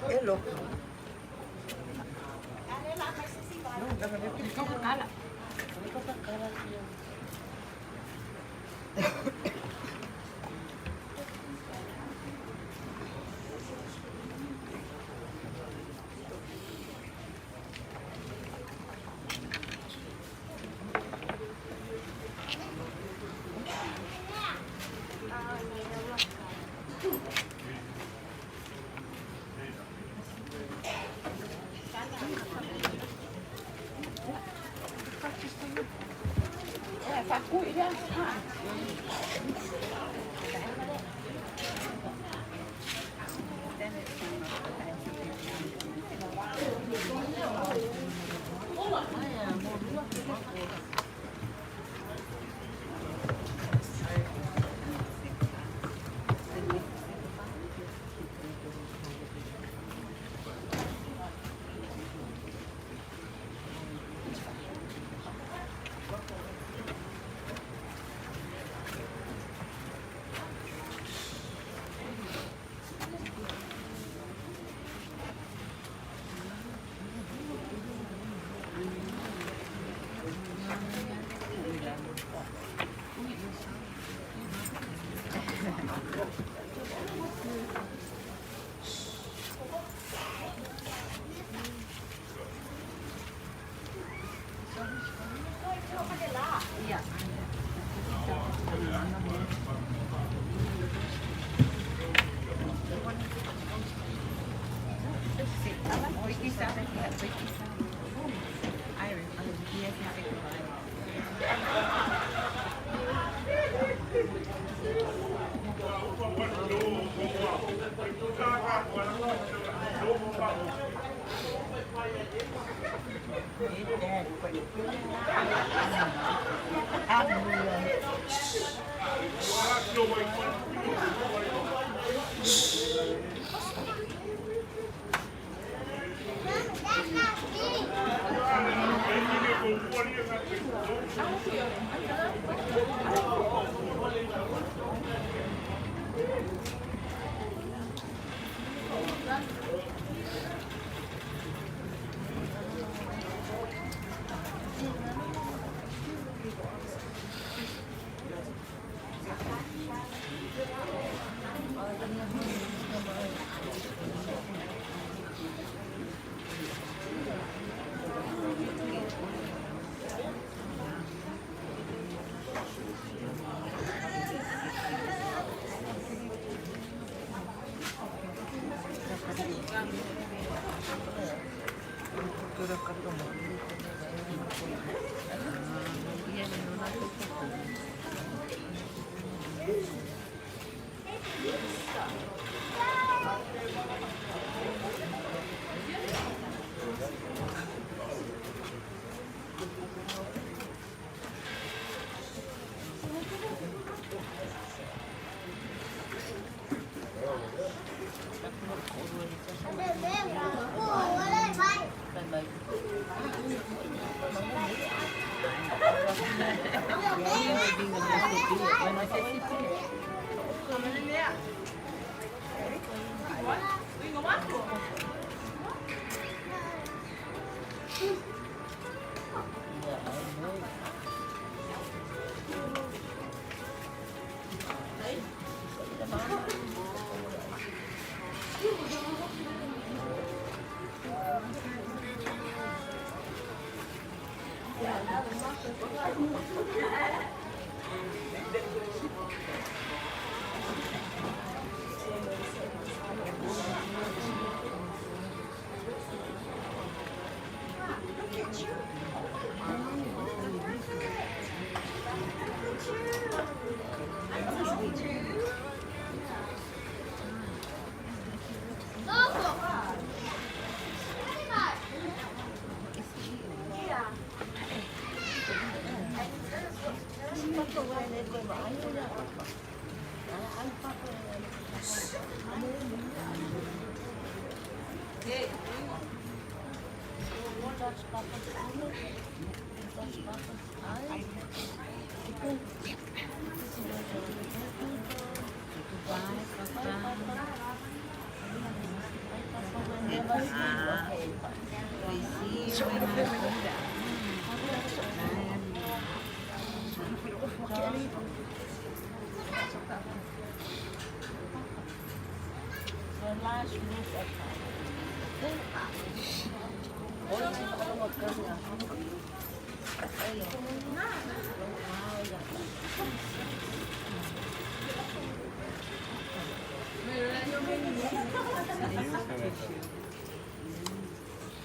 Hello.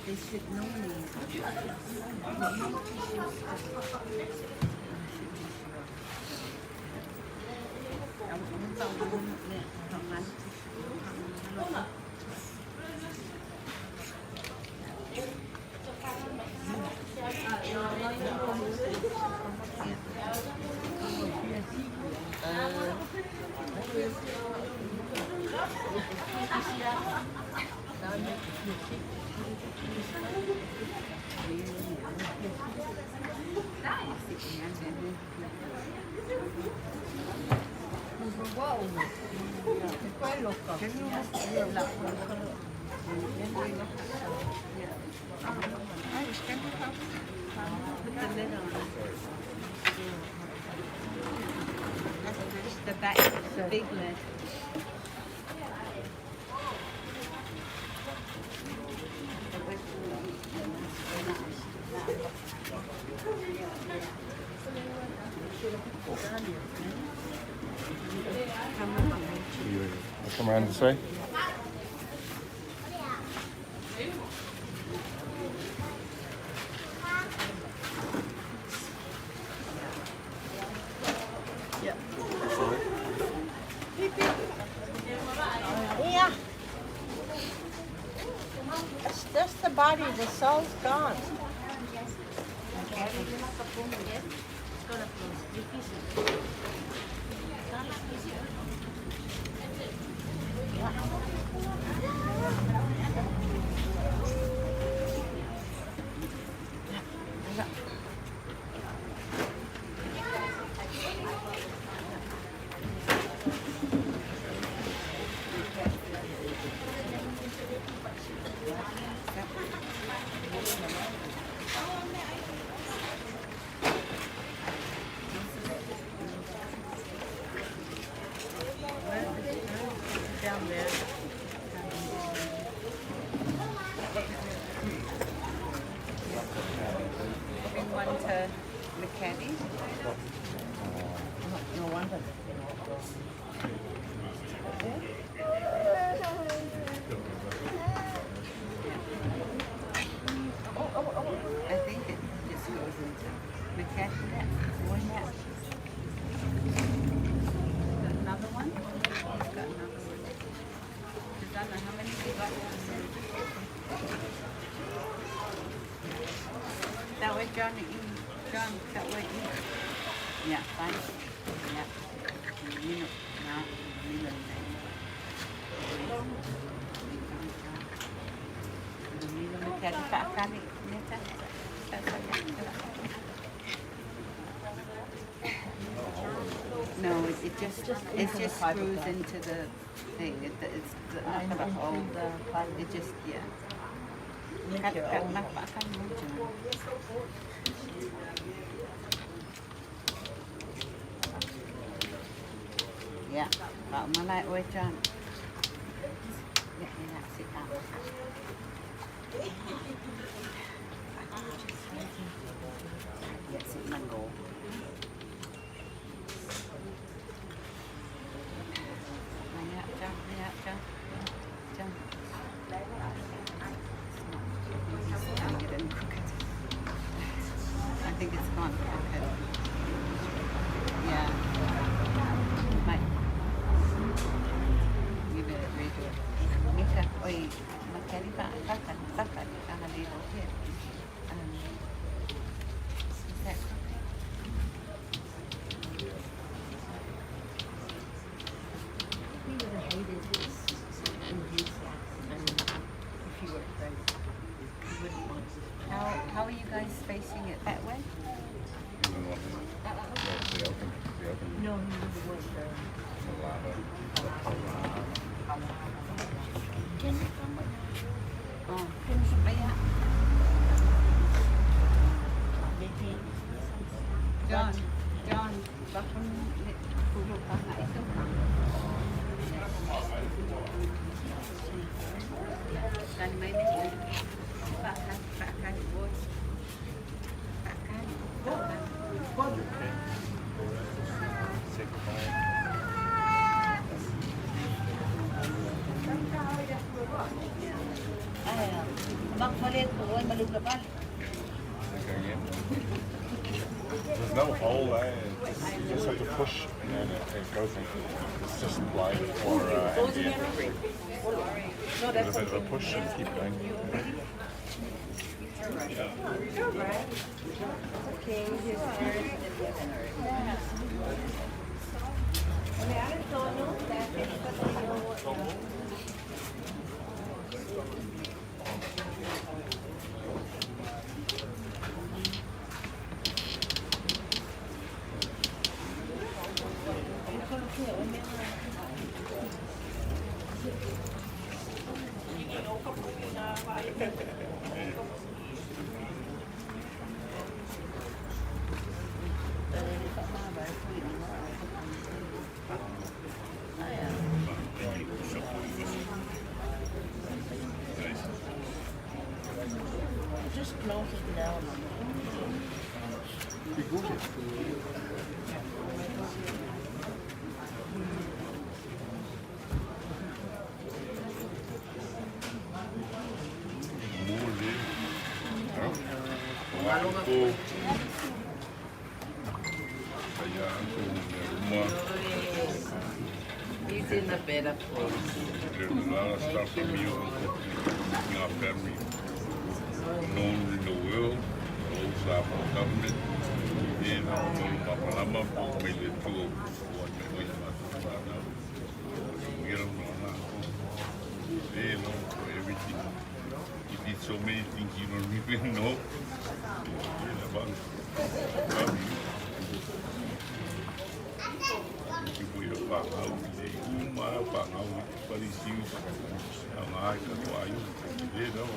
They should know me. The back, the big lid. Come around this way. Yeah. It's just the body, the soul's gone. Down there. Bring one to McKenny. No wonder. I think it just goes into McKenny. One hat. Got another one? He's got another one. I don't know how many we got. That way, John, John, that way. Yeah, fine. Yeah. You know, now, you know. No, it just screws into the thing. It's not the whole. It just yeah. Pak mana John? Yeah, sit down. Yes, sit down. I think it's gone crooked. Yeah. Might. You better redo it. Mika, oi, makeri pa, takan, ang halilo here. He would have hated his if he were friends. He wouldn't want to. How are you guys facing it that way? No, he was there. Can you come with? Oh, can you? There's no hole there. You just have to push and then it goes in. It's just blind for ambient. With a bit of a push and keep going. Just close it down. He's in a better place. There's a lot of stuff in me in our family known in the world. Those are for government. And I'm a million too. They know everything. You did so many things you don't even know. People you find out, they find out what is used. I'm like, why you? They know.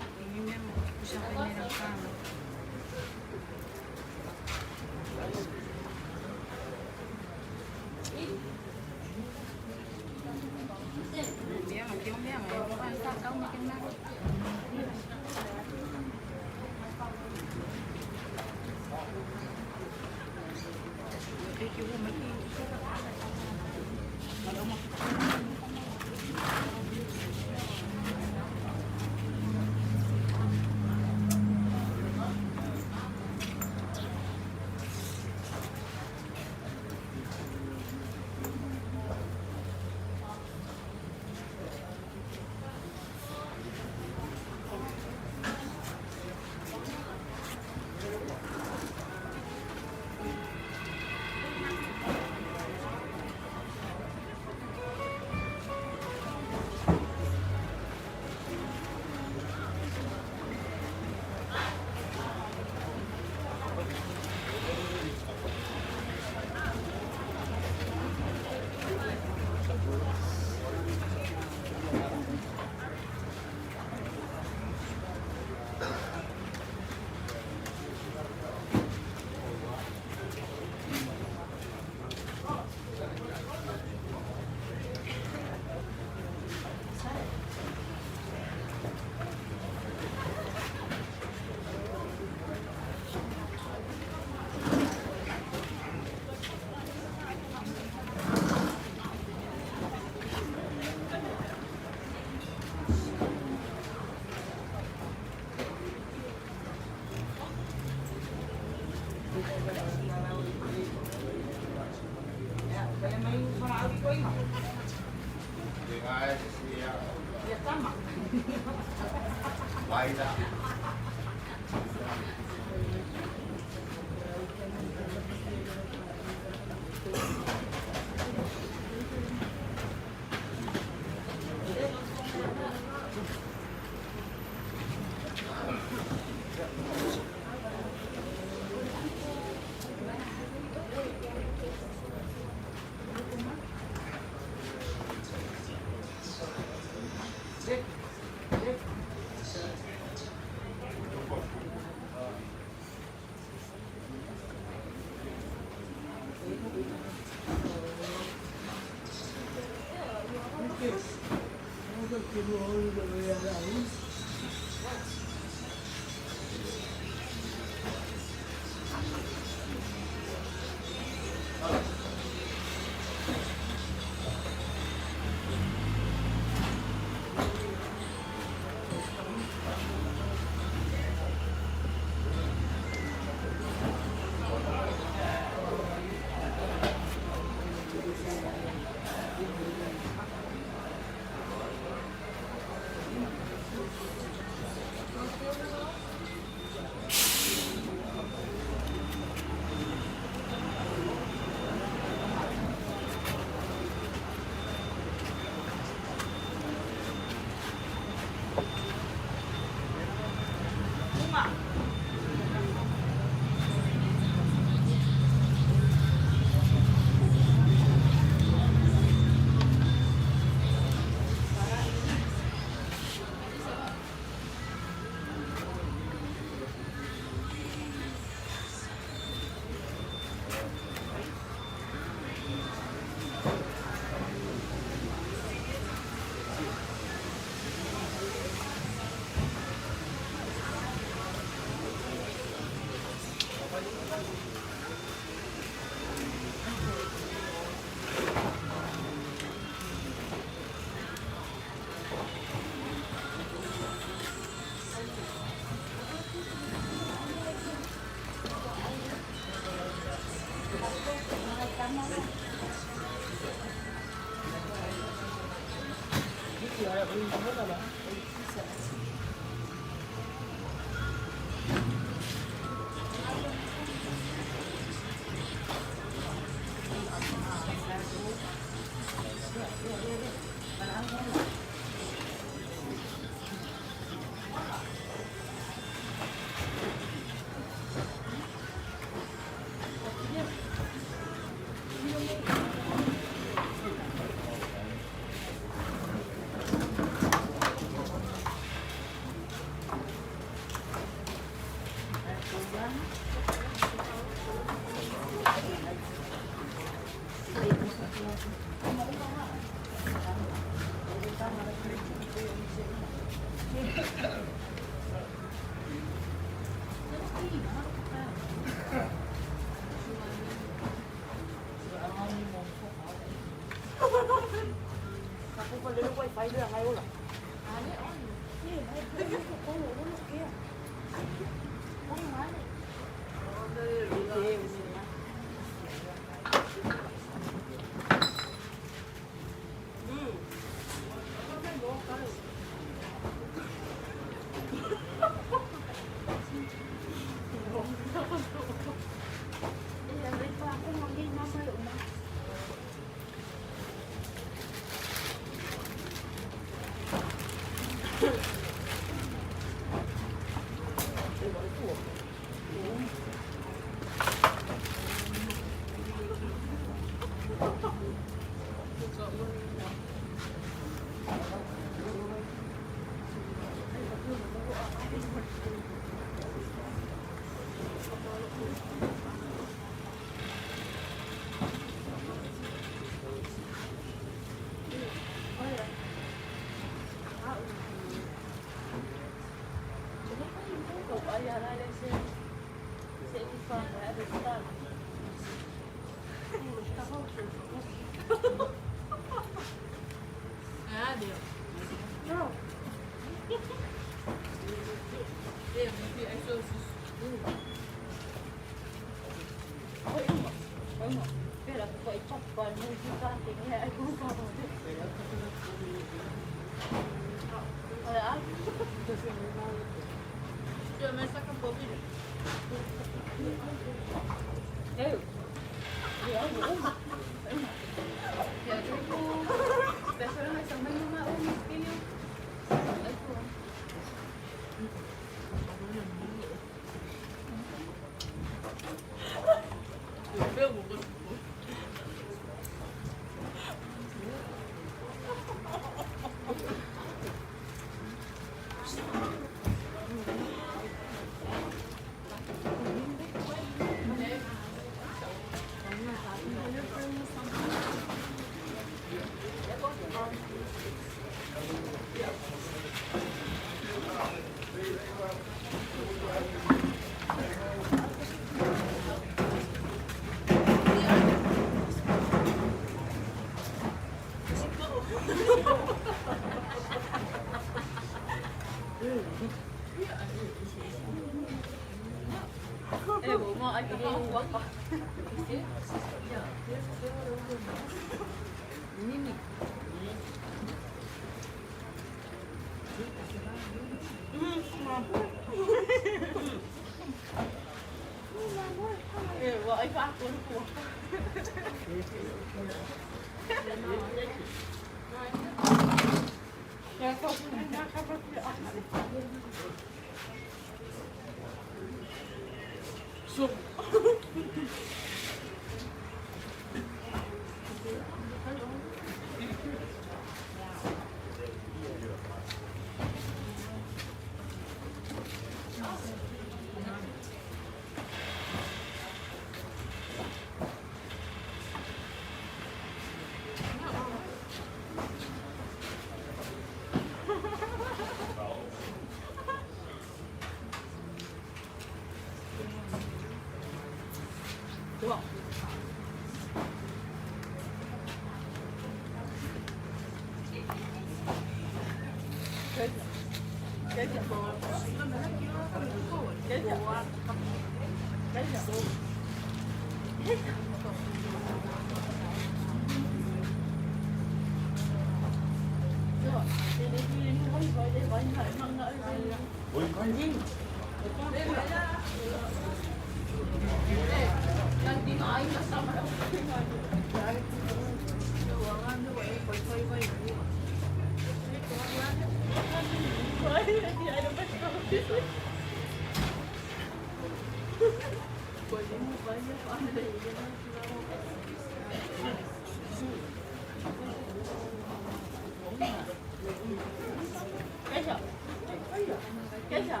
Kesha.